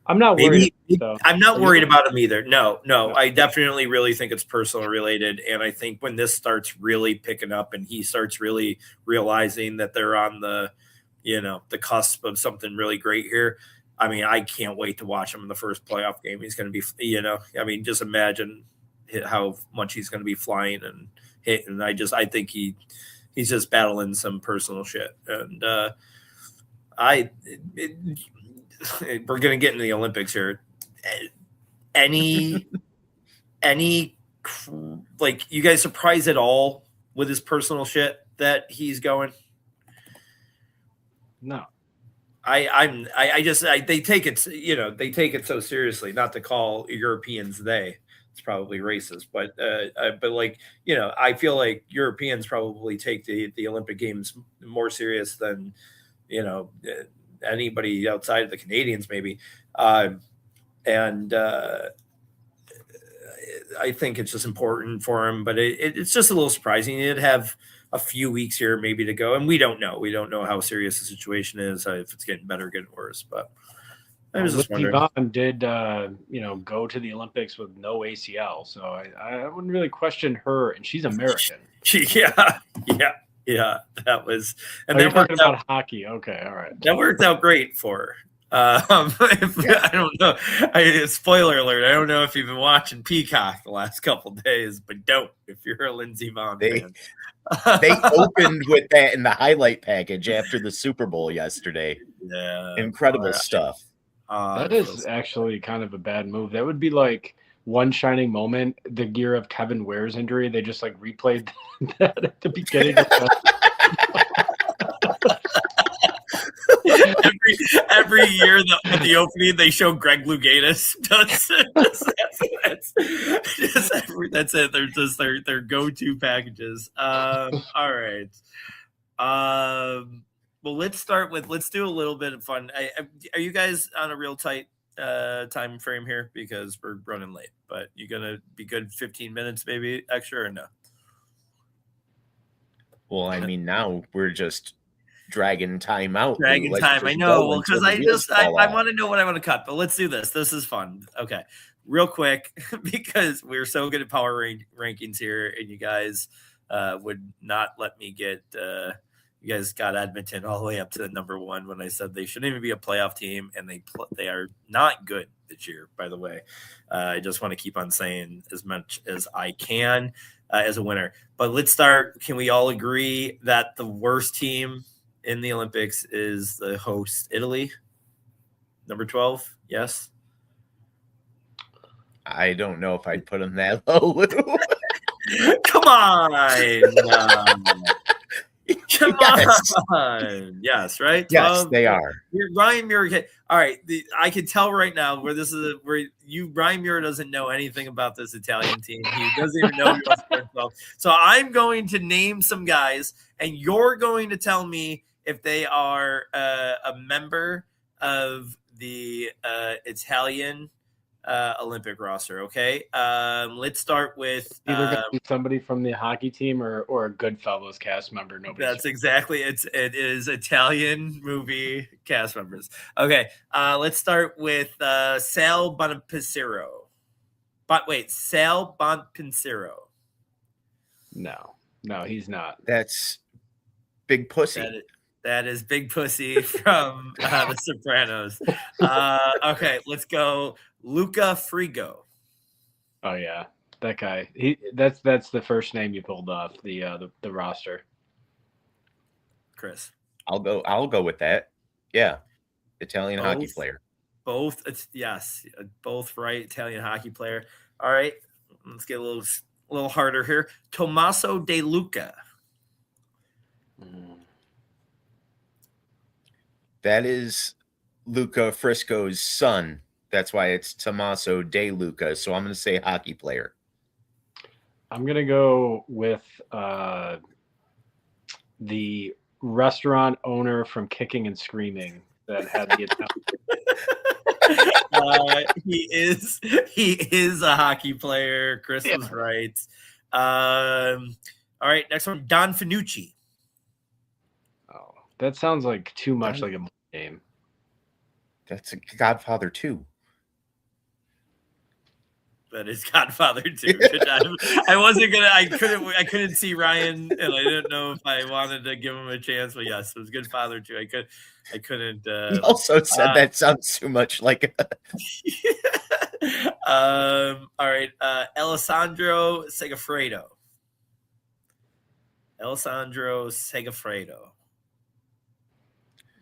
I'm not worried. I'm not worried about him either. No. I definitely really think it's personal related. And I think when this starts really picking up and he starts really realizing that they're on the cusp of something really great here. I mean, I can't wait to watch him in the first playoff game. He's going to be, just imagine how much he's going to be flying and hit. And I think he's just battling some personal shit. And we're going to get into the Olympics here. Any like, you guys surprised at all with his personal shit that he's going? No. They take it so seriously, not to call Europeans they. It's probably racist, but like, I feel like Europeans probably take the Olympic Games more serious than, anybody outside of the Canadians, maybe. And I think it's just important for him, but it's just a little surprising. He'd have a few weeks here maybe to go, and we don't know. We don't know how serious the situation is, if it's getting better or getting worse. But I was just wondering. Vaughn did, go to the Olympics with no ACL, so I wouldn't really question her, and she's American. Yeah. That was, and they're talking about hockey. Okay, all right. That worked out great for her. I don't know. Spoiler alert. I don't know if you've been watching Peacock the last couple days, but don't if you're a Lindsey Vonn fan. They opened with that in the highlight package after the Super Bowl yesterday. Yeah, incredible stuff. That is actually kind of a bad move. That would be like One Shining Moment, the year of Kevin Ware's injury. They just like replayed that at the beginning of every year at the opening they show Greg Louganis. That's it. They're just their go-to packages. All right. Well, let's do a little bit of fun. Are you guys on a real tight time frame here? Because we're running late, but you gonna be good 15 minutes maybe extra or no? Well, I mean, now we're just dragging time out. I know. Well, because I want to know what I want to cut, but let's do this. This is fun. Okay. Real quick, because we're so good at power rankings here, and you guys would not let me get you guys got Edmonton all the way up to the number one when I said they shouldn't even be a playoff team, and they are not good this year, by the way. I just want to keep on saying as much as I can as a winner. But let's start. Can we all agree that the worst team in the Olympics is the host, Italy? Number 12, yes? I don't know if I'd put them that low. Come on. Come on. Yes, right? Yes, they are. Ryan Muir. All right. I can tell right now where this is Ryan Muir doesn't know anything about this Italian team. He doesn't even know he wants to 12. So I'm going to name some guys, and you're going to tell me if they are a member of the Italian Olympic roster. Okay. Let's start with either somebody from the hockey team or a Goodfellas cast member. That's exactly it is Italian movie cast members. Okay. Let's start with Sal Bonpensiero. Sal Bonpensiero. No, he's not. That's Big Pussy. That is Big Pussy from The Sopranos. Okay, let's go. Luca Frigo. Oh yeah, that guy. That's the first name you pulled off the roster. Chris. I'll go with that. Yeah, Italian hockey player. Both right. Italian hockey player. All right, let's get a little harder here. Tommaso De Luca. That is Luca Frisco's son. That's why it's Tommaso De Luca. So I'm going to say hockey player. I'm going to go with the restaurant owner from Kicking and Screaming that had the he is a hockey player. Chris was right. All right, next one, Don Finucci. Oh, that sounds like too much like a game. That's a Godfather 2. That is Godfather 2. I couldn't see Ryan, and I didn't know if I wanted to give him a chance, but yes, it was Godfather 2. I couldn't. He also said that sounds too much like. All right, Alessandro Segafredo.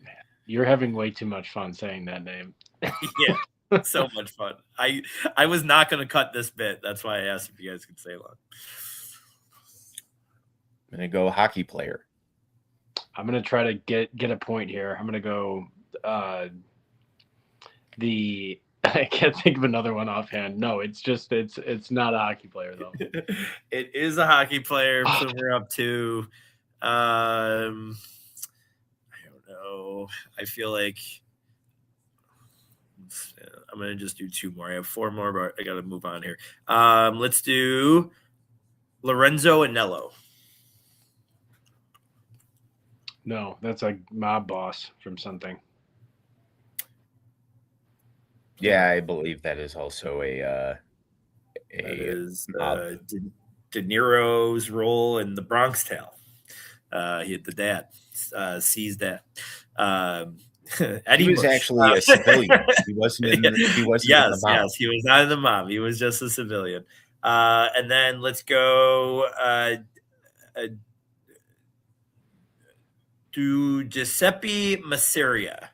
Man, you're having way too much fun saying that name. Yeah. So much fun. I was not going to cut this bit. That's why I asked if you guys could stay long. I'm going to go hockey player. I'm going to try to get a point here. I'm going to go I can't think of another one offhand. No, it's not a hockey player though. It is a hockey player. We're up to I don't know. I feel like I'm going to just do 2 more. I have 4 more, but I got to move on here. Let's do Lorenzo Anello. No, that's a mob boss from something. Yeah, I believe that is also That is De Niro's role in The Bronx Tale. He had the dad, sees that. Eddie he was Bush. Actually a civilian. He wasn't in the yes, mob. Yes, he was not in the mob. He was just a civilian. And then let's go to Giuseppe Masseria.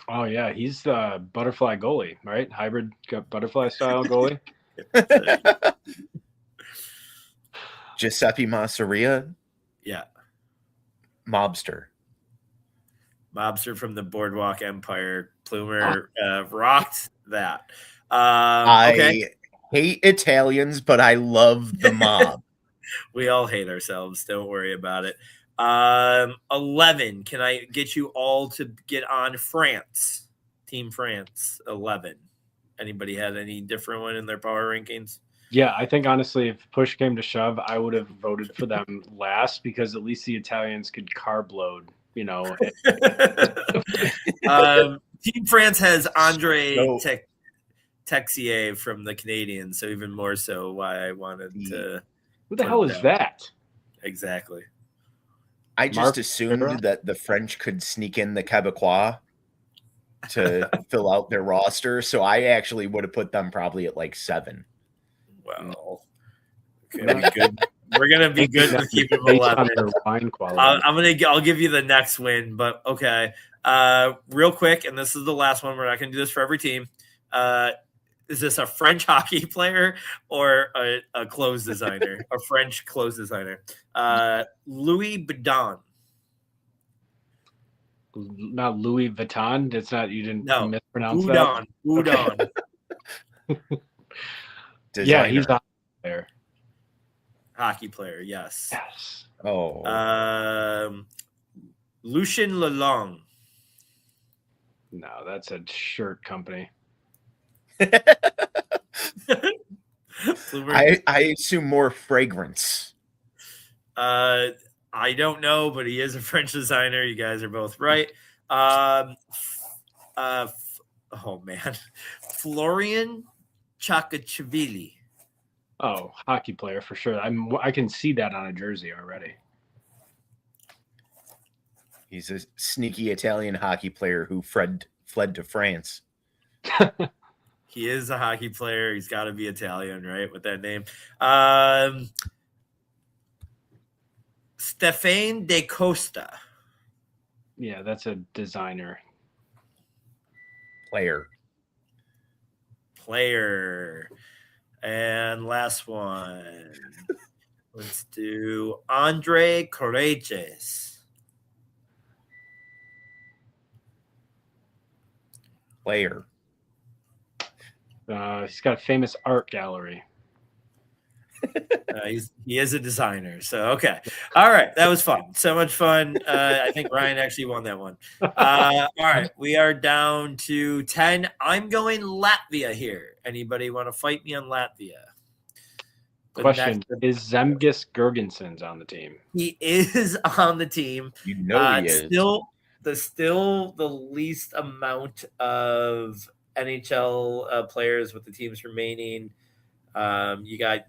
Oh yeah, he's the butterfly goalie, right? Hybrid butterfly style goalie. Giuseppe Masseria. Yeah. Mobster from the Boardwalk Empire. Plumer rocked that. I hate Italians, but I love the mob. We all hate ourselves. Don't worry about it. 11. Can I get you all to get on France? Team France, 11. Anybody had any different one in their power rankings? Yeah, I think honestly, if push came to shove, I would have voted for them last because at least the Italians could carb load, Team France has Andre Texier from the Canadiens, so even more so why I wanted to. Who the hell is that? Exactly. I just assumed that the French could sneak in the Quebecois to fill out their roster, so I actually would have put them probably at like 7. Well, we're gonna be good to keep them 11. I'll give you the next win, but okay. Real quick, and this is the last one. We're not gonna do this for every team. Is this a French hockey player or a clothes designer? A French clothes designer. Louis Vuitton. Not Louis Vuitton. That's not. You didn't mispronounce Vuitton. that. Vuitton. Yeah, he's a hockey player. Hockey player, yes. Yes. Oh. Lucien Lalonde. No, that's a shirt company. I assume more fragrance. I don't know, but he is a French designer. You guys are both right. Oh man, Florian Chakachvili. Oh, hockey player for sure. I can see that on a jersey already. He's a sneaky Italian hockey player who fled to France. He is a hockey player. He's got to be Italian, right? With that name. Stefan De Costa. Yeah, that's a designer. Player. And last one. Let's do Andre Courageous. Player. He's got a famous art gallery. He is a designer. So, okay. All right. That was fun. So much fun. I think Ryan actually won that one. All right. We are down to 10. I'm going Latvia here. Anybody want to fight me on Latvia? Question. Is Zemgus Girgensons on the team? He is on the team. He is. Still the least amount of NHL players with the teams remaining. You got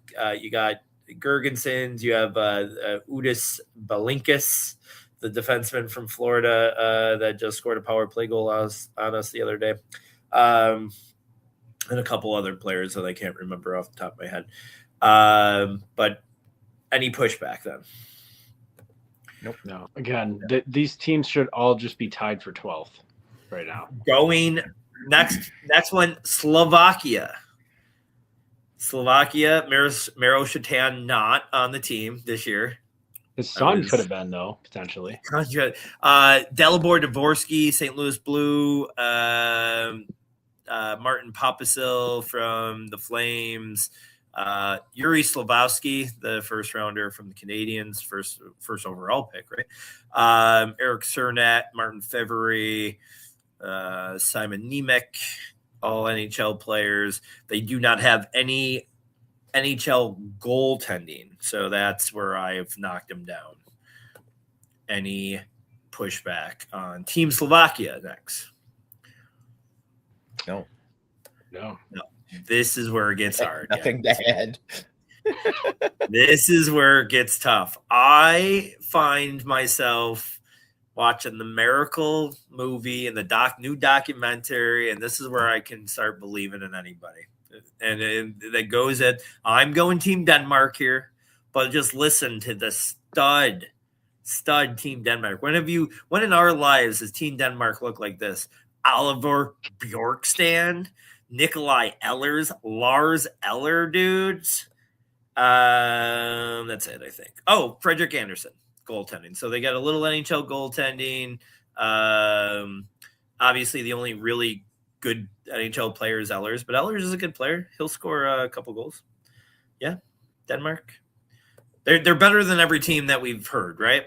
Girgensons. You have Udis Balinkas, the defenseman from Florida that just scored a power play goal on us the other day, and a couple other players that I can't remember off the top of my head. But any pushback then? Nope. No. Again, these teams should all just be tied for 12th right now. Going next one, Slovakia. Miro Shatan not on the team this year. His son could have been, though, potentially. Dalibor Dvorsky, St. Louis Blue, Martin Papasil from the Flames, Yuri Slavovsky, the first rounder from the Canadiens, first overall pick, right? Eric Cernat, Martin Fevry, Simon Nemec, all NHL players. They do not have any NHL goaltending, so that's where I've knocked them down. Any pushback on Team Slovakia next? No. This is where it gets hard. Nothing to add. This is where it gets tough. I find myself watching the Miracle movie and the new documentary, and this is where I can start believing in anybody. And that goes at, I'm going Team Denmark here, but just listen to the stud Team Denmark. When in our lives has Team Denmark looked like this? Oliver Bjorkstrand, Nikolai Ehlers, Lars Eller dudes. That's it, I think. Oh, Frederick Anderson, goaltending. So they got a little NHL goaltending. Obviously, the only really good NHL player is Ehlers, but Ehlers is a good player. He'll score a couple goals. Yeah, Denmark. They're better than every team that we've heard, right?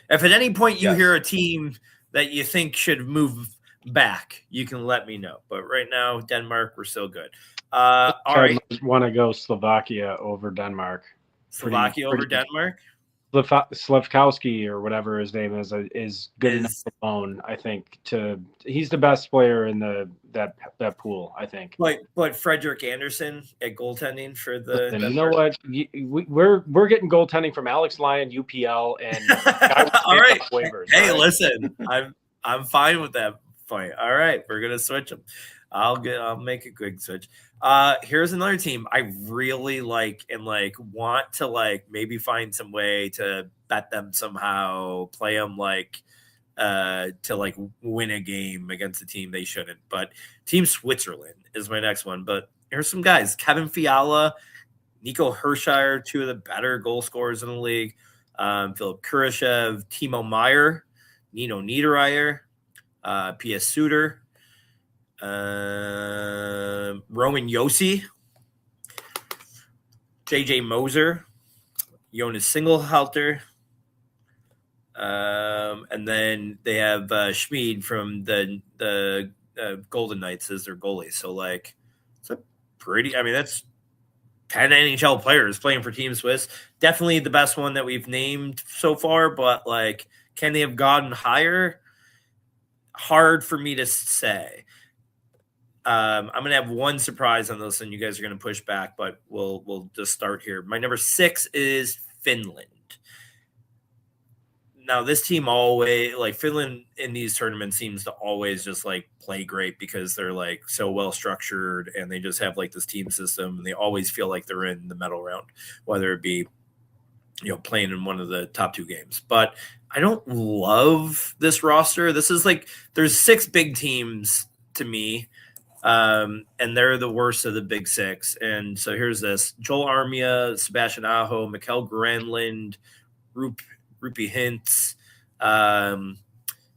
If at any point you hear a team that you think should move back, you can let me know. But right now, Denmark, we're so good. All right. I want to go Slovakia over Denmark. Slovakia over Denmark? Slavkowski or whatever his name is good enough alone, I think. He's the best player in that pool, I think. But Frederick Anderson at goaltending for the. Listen, you know what? We're getting goaltending from Alex Lyon, UPL, and all right. Waivers, hey, right? Listen, I'm fine with that point. All right, we're gonna switch them. I'll make a quick switch. Here's another team I really like and want to maybe find some way to bet them somehow, play them to win a game against a team they shouldn't. But Team Switzerland is my next one. But here's some guys: Kevin Fiala, Nico Hershiser, two of the better goal scorers in the league. Philip Kurashev, Timo Meyer, Nino Niederreiter, P.S. Suter. Roman Yossi, JJ Moser, Jonas Singlehalter, and then they have Schmid from the Golden Knights as their goalie. So it's a pretty. I mean, that's 10 NHL players playing for Team Swiss. Definitely the best one that we've named so far. But can they have gotten higher? Hard for me to say. I'm going to have one surprise on this, and you guys are going to push back, but we'll just start here. My number 6 is Finland. Now, this team always, Finland in these tournaments seems to always just play great because they're so well structured, and they just have this team system, and they always feel like they're in the medal round, whether it be playing in one of the top 2 games. But I don't love this roster. This is there's 6 big teams to me. And they're the worst of the big 6. And so here's this: Joel Armia, Sebastian Aho, Mikkel Granlund, Rupi Hintz,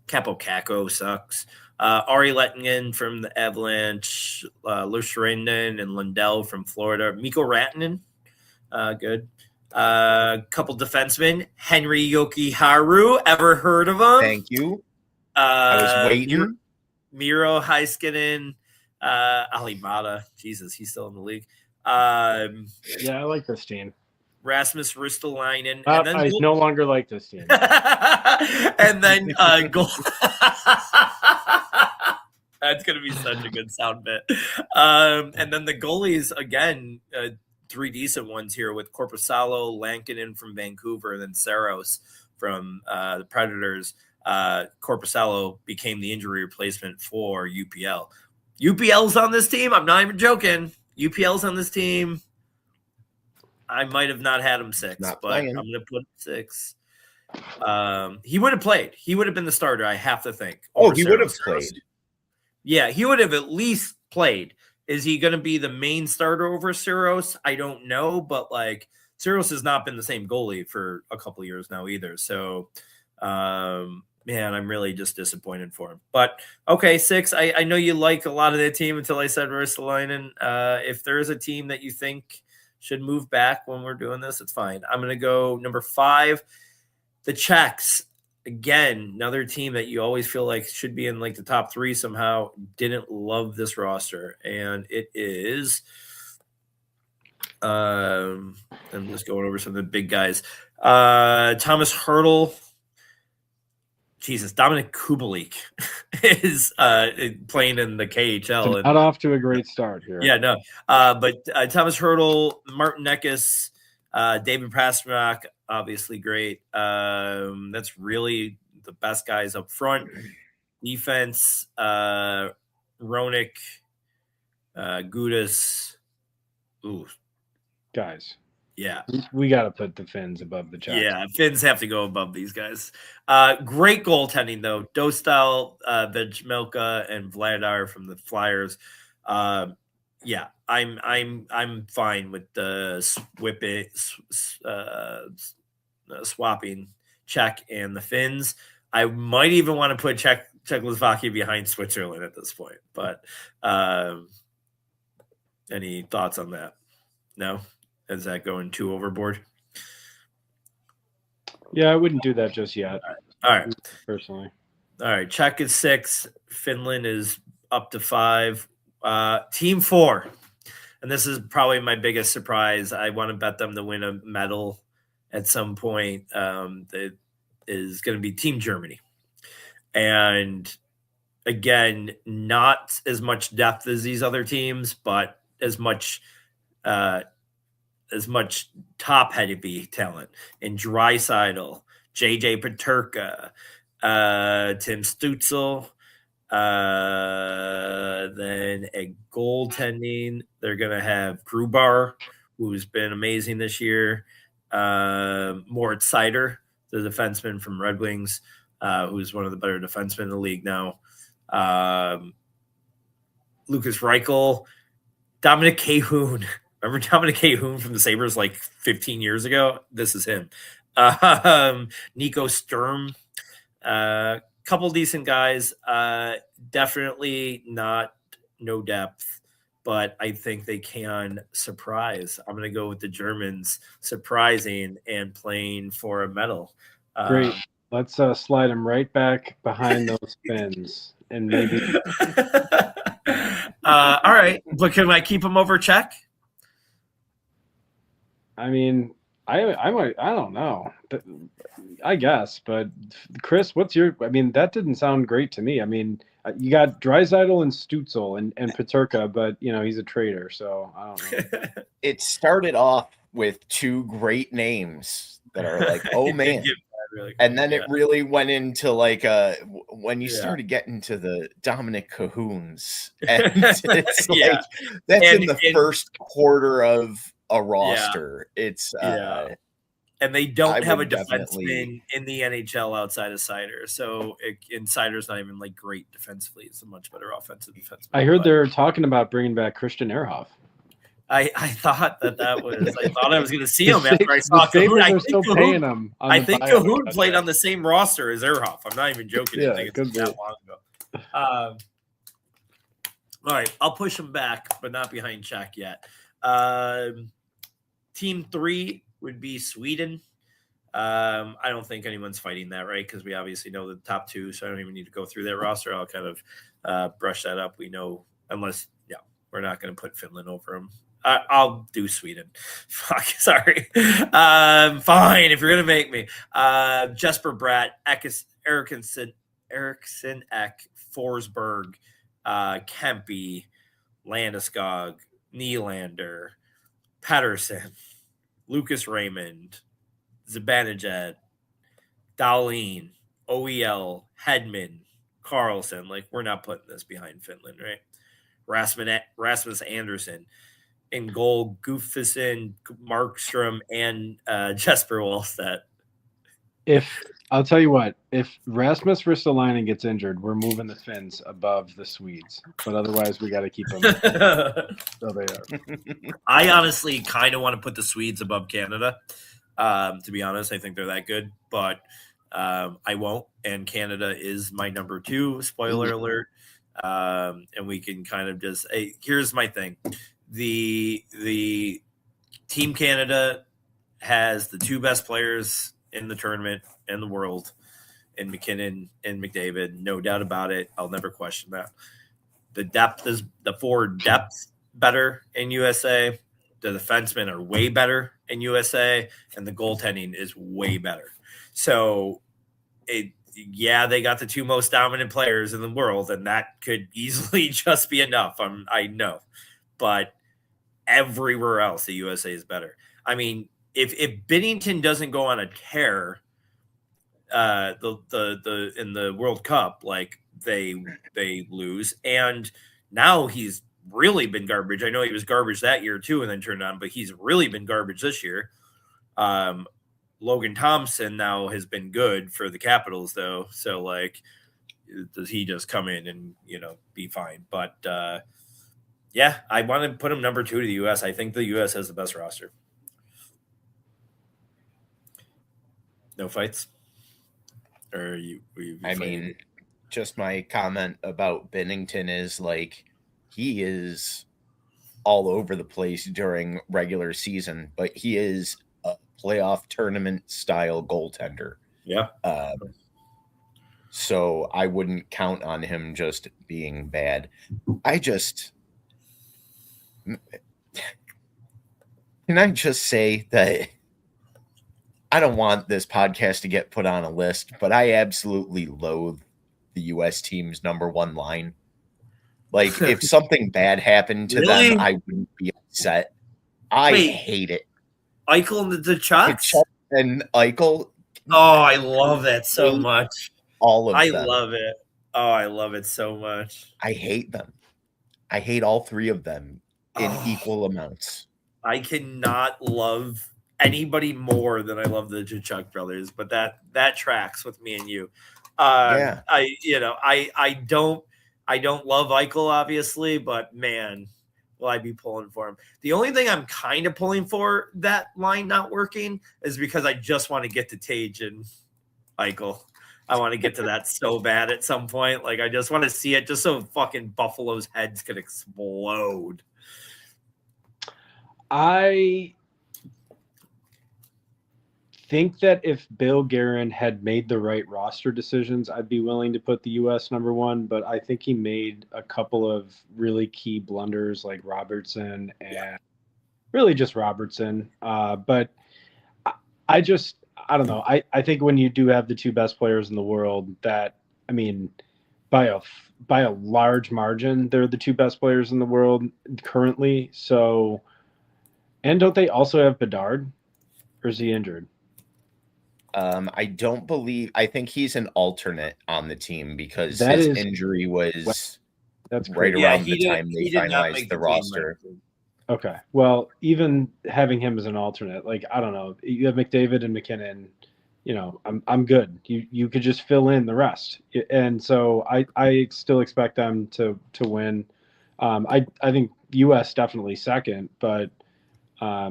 Capo Caco sucks. Ari Lettingen from the Avalanche, Lushrainen and Lundell from Florida, Mikko Rantanen, good. Couple defensemen, Henry Jokiharju, ever heard of him? Thank you. I was waiting. Miro Heiskanen, Ali Mata, Jesus, he's still in the league. Yeah, I like this team. Rasmus Ristolainen. I no longer like this team. And then goal. That's going to be such a good sound bit. And then the goalies, again, 3 decent ones here with Korpisalo, Lankinen from Vancouver, and then Saros from the Predators. Korpisalo became the injury replacement for UPL. UPL's on this team. I'm not even joking. UPL's on this team. I might have not had him 6, but I'm going to put him 6. He would have played. He would have been the starter, I have to think. Oh, he would have played. Yeah, he would have at least played. Is he going to be the main starter over Saros? I don't know, but Sirius has not been the same goalie for a couple of years now either. So, man, I'm really just disappointed for him. But okay, 6. I know you like a lot of that team until I said Ristolainen. If there is a team that you think should move back when we're doing this, it's fine. I'm going to go number 5, the Czechs. Again, another team that you always feel like should be in like the top 3 somehow. Didn't love this roster, and it is. I'm just going over some of the big guys. Thomas Hertl. Jesus, Dominic Kubalik is playing in the KHL. Not off to a great start here. Yeah, no. But Thomas Hertl, Martin Necas, David Pastrnak, obviously great. That's really the best guys up front. Defense, Roenick, Gudas. Ooh. Guys. Yeah. We got to put the Finns above the Czechs. Yeah, Finns have to go above these guys. Great goaltending, though. Dostal, Vejmelka, and Vladar from the Flyers. Yeah, I'm fine with the swapping Czech and the Finns. I might even want to put Czechoslovakia behind Switzerland at this point. But any thoughts on that? No? Is that going too overboard? Yeah, I wouldn't do that just yet. All right. Personally. All right. Czech is 6. Finland is up to 5. Team 4. And this is probably my biggest surprise. I want to bet them to win a medal at some point. That is going to be Team Germany. And again, not as much depth as these other teams, but as much top-heavy talent in Draisaitl, JJ Peterka, Tim Stützle, then a goaltending. They're going to have Grubar, who's been amazing this year. Moritz Seider, the defenseman from Red Wings, who's one of the better defensemen in the league now. Lucas Reichel, Dominic Cahoon. Remember Dominic Cahoon from the Sabres like 15 years ago? This is him. Nico Sturm. Couple decent guys. Definitely no depth, but I think they can surprise. I'm going to go with the Germans surprising and playing for a medal. Great. Let's slide them right back behind those Finns and maybe. All right. But can I keep them over Czech? I mean, I don't know. I guess, but Chris, that didn't sound great to me. I mean, you got Draisaitl and Stützle and Peterka, but he's a traitor, so I don't know. It started off with 2 great names that are like, oh man. And then it really went into like when you started getting to the Dominic Cahoons, and it's like that's in the first quarter of a roster. It's and they don't have a defenseman in the NHL outside of Seider. So Seider's not even like great defensively. It's a much better offensive defenseman. I heard they're talking about bringing back Christian Ehrhoff. I thought that was. I thought I was going to see him after I saw Cahoon. I think Cahoon played on the same roster as Ehrhoff. I'm not even joking. Yeah, I think it's that long ago. All right, I'll push him back, but not behind Czech yet. Team 3 would be Sweden. I don't think anyone's fighting that, right? Because we obviously know the top 2, so I don't even need to go through that roster. I'll kind of brush that up. We know, unless we're not going to put Finland over them. I'll do Sweden. Fuck, sorry. Fine, if you're going to make me. Jesper Bratt, Eriksson Ek, Forsberg, Kempe, Landeskog, Nylander, Pettersson, Lucas Raymond, Zibanejad, Dahlin, OEL, Hedman, Carlson. Like, we're not putting this behind Finland, right? Rasmus Anderson. In goal, Gustafsson, Markstrom, and Jesper Wallstedt. I'll tell you what, if Rasmus Ristolainen gets injured, we're moving the Finns above the Swedes. But otherwise, we got to keep them. So they are. I honestly kind of want to put the Swedes above Canada. To be honest, I think they're that good, but I won't. And Canada is my number 2. Spoiler alert. And we can kind of just. Hey, here's my thing: the Team Canada has the 2 best players in the tournament in the world, in McKinnon and McDavid, no doubt about it. I'll never question that. The depth is the forward depth better in USA. The defensemen are way better in USA, and the goaltending is way better. So, they got the 2 most dominant players in the world, and that could easily just be enough. I know, but everywhere else, the USA is better. I mean, if Binnington doesn't go on a tear, in the World Cup, like they lose, and now he's really been garbage. I know he was garbage that year too, and then turned on, but he's really been garbage this year. Logan Thompson now has been good for the Capitals, though. So, like, does he just come in and be fine? But I want to put him number 2 to the U.S. I think the U.S. has the best roster. No fights? Or you I mean, just my comment about Binnington is like he is all over the place during regular season, but he is a playoff tournament style goaltender. Yeah. So I wouldn't count on him just being bad. Can I just say that I don't want this podcast to get put on a list, but I absolutely loathe the U.S. team's number 1 line. Like, if something bad happened to them, I wouldn't be upset. I hate it. Eichel and the Chucks? And Eichel. Oh, I love that so much. All of them. I love it. Oh, I love it so much. I hate them. I hate all 3 of them in equal amounts. I cannot love anybody more than I love the Tkachuk brothers, but that tracks with me and you. I don't love Eichel, obviously, but man, will I be pulling for him. The only thing I'm kind of pulling for that line not working is because I just want to get to Tage and Eichel. I want to get to that so bad at some point. Like, I just want to see it just so fucking Buffalo's heads could explode. I think that if Bill Guerin had made the right roster decisions, I'd be willing to put the U.S. number 1, but I think he made a couple of really key blunders like Robertson and really just Robertson. But I don't know. I think when you do have the 2 best players in the world, that, I mean, by a large margin, they're the 2 best players in the world currently. So, and don't they also have Bedard, or is he injured? I think he's an alternate on the team because his injury was right around the time they finalized the roster. Okay. Well, even having him as an alternate, like, I don't know, you have McDavid and McKinnon, I'm good. You could just fill in the rest. And so I still expect them to win. I think US definitely second, but I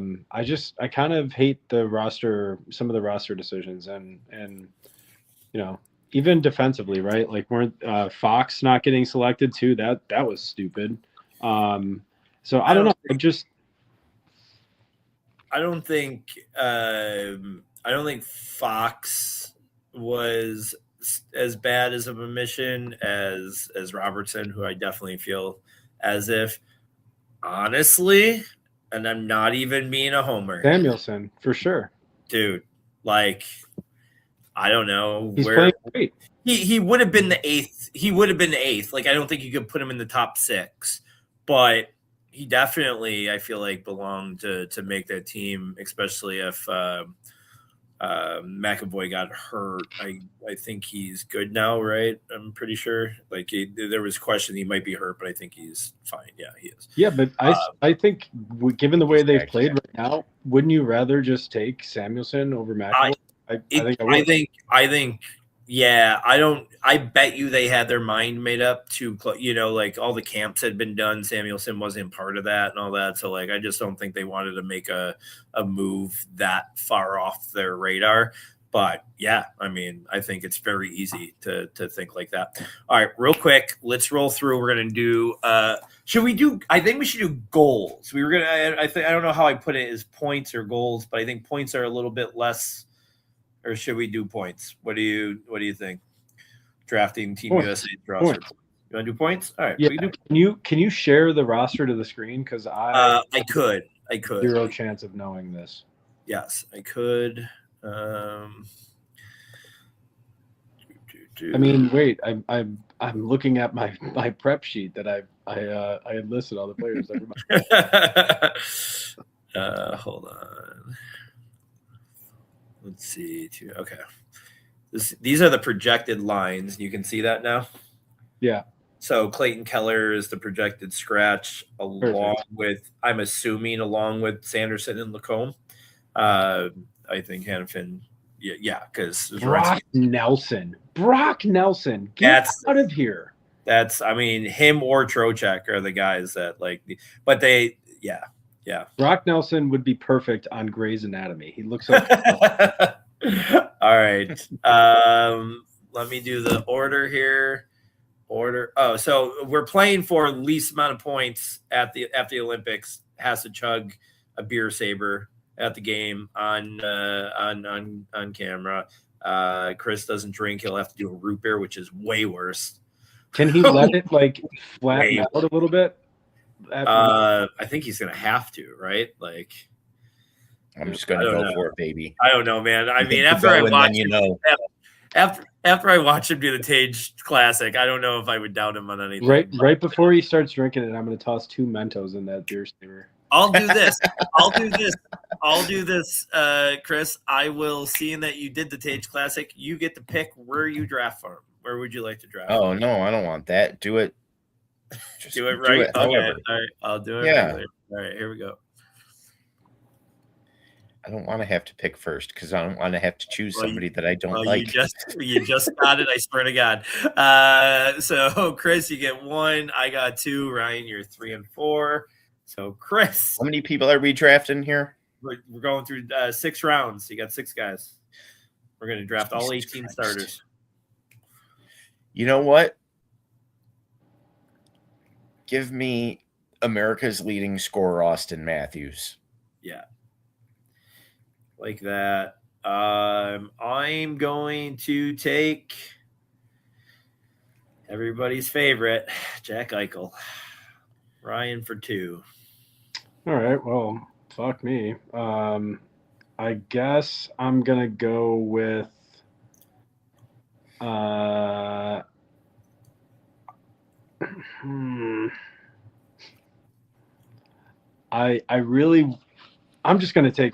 kind of hate some of the roster decisions and even defensively, right? Like, weren't Fox not getting selected too? That was stupid. So I don't know. I don't think Fox was as bad as of a mission as Robertson, who I definitely feel as if, honestly, and I'm not even being a homer. Samuelson, for sure. Dude, like, I don't know. He's playing great. He would have been the 8th. He would have been the 8th. Like, I don't think you could put him in the top 6. But he definitely, I feel like, belonged to make that team, especially if McAvoy got hurt. I think he's good now, right? I'm pretty sure. Like, there was question he might be hurt, but I think he's fine. Yeah, he is. Yeah, but I think given the way they've played right now, wouldn't you rather just take Samuelson over McAvoy? I think, yeah, I bet you they had their mind made up to, like all the camps had been done. Samuelson wasn't part of that and all that. So like, I just don't think they wanted to make a move that far off their radar. But yeah, I mean, I think it's very easy to think like that. All right, real quick, let's roll through. We're going to do, I think we should do goals. We were going to, I don't know how I put it as points or goals, but I think points are a little bit less. Or should we do points? What do you think? Drafting Team USA roster. Points. You want to do points? All right. Yeah. We can Can you share the roster to the screen? Because I could. Zero chance of knowing this. Yes, I could. I mean, wait. I'm looking at my prep sheet that I had listed all the players. Hold on. Let's see. Okay. These are the projected lines. You can see that now? Yeah. So Clayton Keller is the projected scratch along with Sanderson and Lacombe. I think Hannafin, because Brock Nelson. Get out of here. That's, I mean, him or Trocheck are the guys that but they, yeah. Brock Nelson would be perfect on Grey's Anatomy. He looks so All right. Let me do the order here. Oh, so we're playing for least amount of points at the Olympics has to chug a beer saber at the game on camera. Chris doesn't drink. He'll have to do a root beer, which is way worse. Can he let it flatten out a little bit? I think he's gonna have to, right? Like, I'm just gonna go for it, baby. I don't know, man. I mean, after I watch after I watch him do the Tage Classic, I don't know if I would doubt him on anything. Right before he starts drinking it, I'm gonna toss 2 Mentos in that beer saver. I'll do this, Chris. I will, seeing that you did the Tage Classic, you get to pick where you draft from. Where would you like to draft? Oh no, I don't want that. Do it. Just do it right. Okay. All right. I'll do it. Yeah. Right. All right. Here we go. I don't want to have to pick first because I don't want to have to choose somebody that I don't like. You just got it. I swear to God. So Chris, you get 1. I got 2. Ryan, you're 3 and 4. So Chris, how many people are we drafting here? We're going through 6 rounds. You got 6 guys. We're going to draft all 18 starters. You know what? Give me America's leading scorer, Austin Matthews. Yeah. Like that. I'm going to take everybody's favorite, Jack Eichel. Ryan for 2. All right. Well, fuck me. I guess I'm going to go with I'm just going to take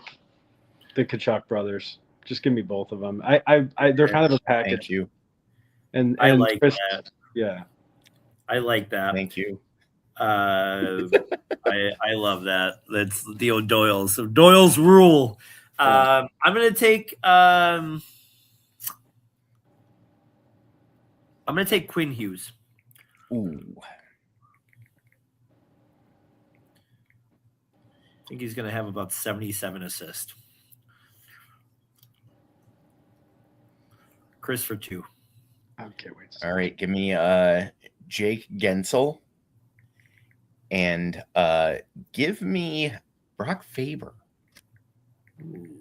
the Tkachuk brothers. Just give me both of them. They're kind of a package. Thank you. And I like Chris, that. Yeah. I like that. Thank you. I love that. That's the O'Doyles. So Doyle's rule. I'm going to take Quinn Hughes. Ooh. I think he's going to have about 77 assists. Chris for 2. Okay, wait. All right, give me Jake Gensel and give me Brock Faber. Ooh.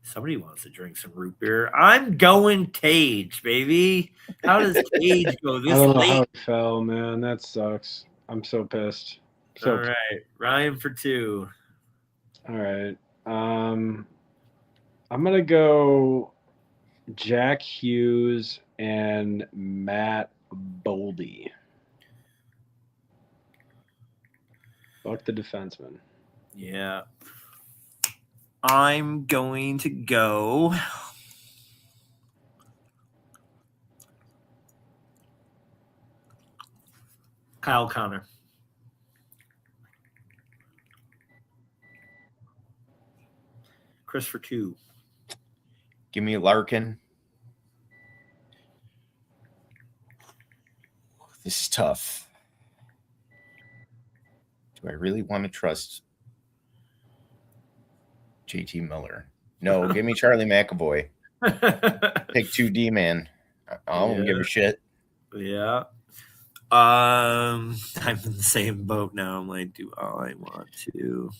Somebody wants to drink some root beer. I'm going Tage, baby. How does Tage go this I don't know late? how it fell, man. That sucks. I'm so pissed. All right, Ryan for 2. All right. I'm gonna go Jack Hughes and Matt Boldy. Fuck the defenseman. Yeah. I'm going to go Kyle Connor. Chris for 2. Give me Larkin. This is tough. Do I really want to trust JT Miller? No, give me Charlie McAvoy. Pick 2D, man. I don't give a shit. Yeah. I'm in the same boat now. I'm like, do I want to?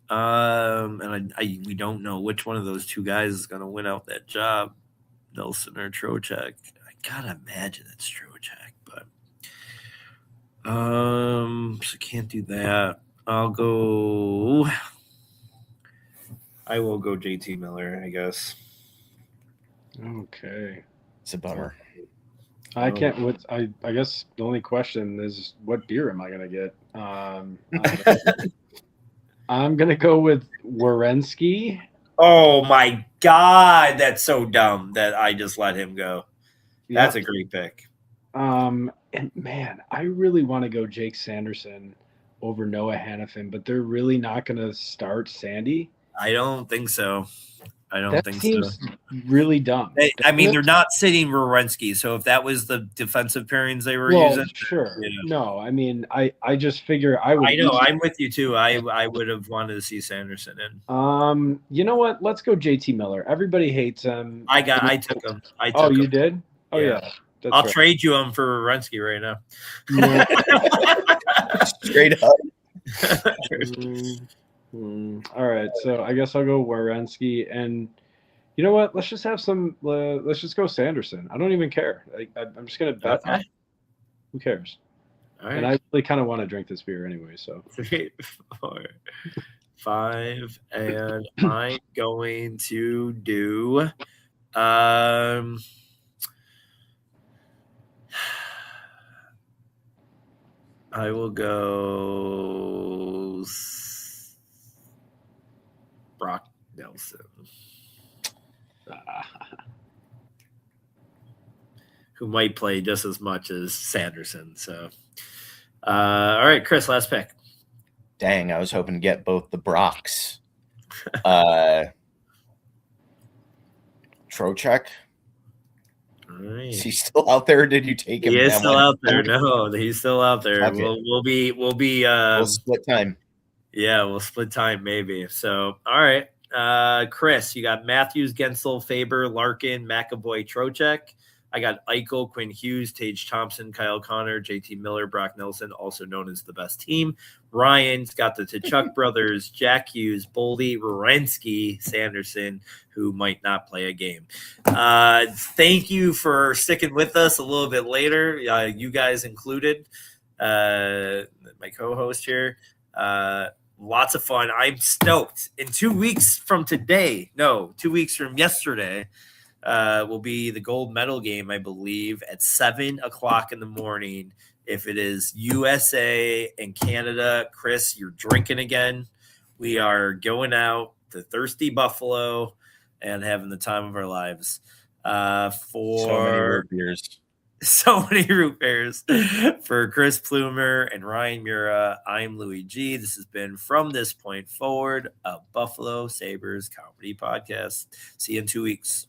And we don't know which one of those two guys is going to win out that job, Nelson or Trocheck. I gotta imagine it's Trocheck, but so can't do that. I will go JT Miller, I guess. Okay. It's a bummer. I can't. I guess the only question is, what beer am I gonna get? I'm gonna go with Werenski. Oh my God, that's so dumb that I just let him go. That's a great pick. And man, I really want to go Jake Sanderson over Noah Hannafin, but they're really not gonna start Sandy. I don't think so. That seems really dumb. They're not sitting Werenski, so if that was the defensive pairings they were using, sure. No, I mean, I just figure I would. I know, I'm with you too. I would have wanted to see Sanderson in. You know what? Let's go JT Miller. Everybody hates him. I took him. You did? Oh yeah. I'll trade you him for Werenski right now. Straight up. All right, so I guess I'll go Werenski, and you know what? Let's just have some. Let's just go Sanderson. I don't even care. I'm just gonna bet. Okay. Who cares? All right. And I really kind of want to drink this beer anyway. So 3, 4, 5, and I'm going to do. I will go Brock Nelson. Who might play just as much as Sanderson. So, all right, Chris, last pick. Dang, I was hoping to get both the Brocks. Trocheck. Right. Is he still out there? Or did you take him? He is still out there. No, he's still out there. Okay. We'll split time. Yeah, we'll split time maybe. So, all right. Chris, you got Matthews, Gensel, Faber, Larkin, McAvoy, Trocheck. I got Eichel, Quinn Hughes, Tage Thompson, Kyle Connor, JT Miller, Brock Nelson, also known as the best team. Ryan's got the Tkachuk brothers, Jack Hughes, Boldy, Werenski, Sanderson, who might not play a game. Thank you for sticking with us a little bit later, you guys included, my co-host here. Lots of fun. I'm stoked. In 2 weeks from today, 2 weeks from yesterday, will be the gold medal game, I believe, at 7:00 in the morning. If it is USA and Canada, Chris, you're drinking again. We are going out to Thirsty Buffalo and having the time of our lives. For so many root beers. So many root beers. For Chris Plumer and Ryan Mura, I'm Louis G. This has been From This Point Forward, a Buffalo Sabres comedy podcast. See you in 2 weeks.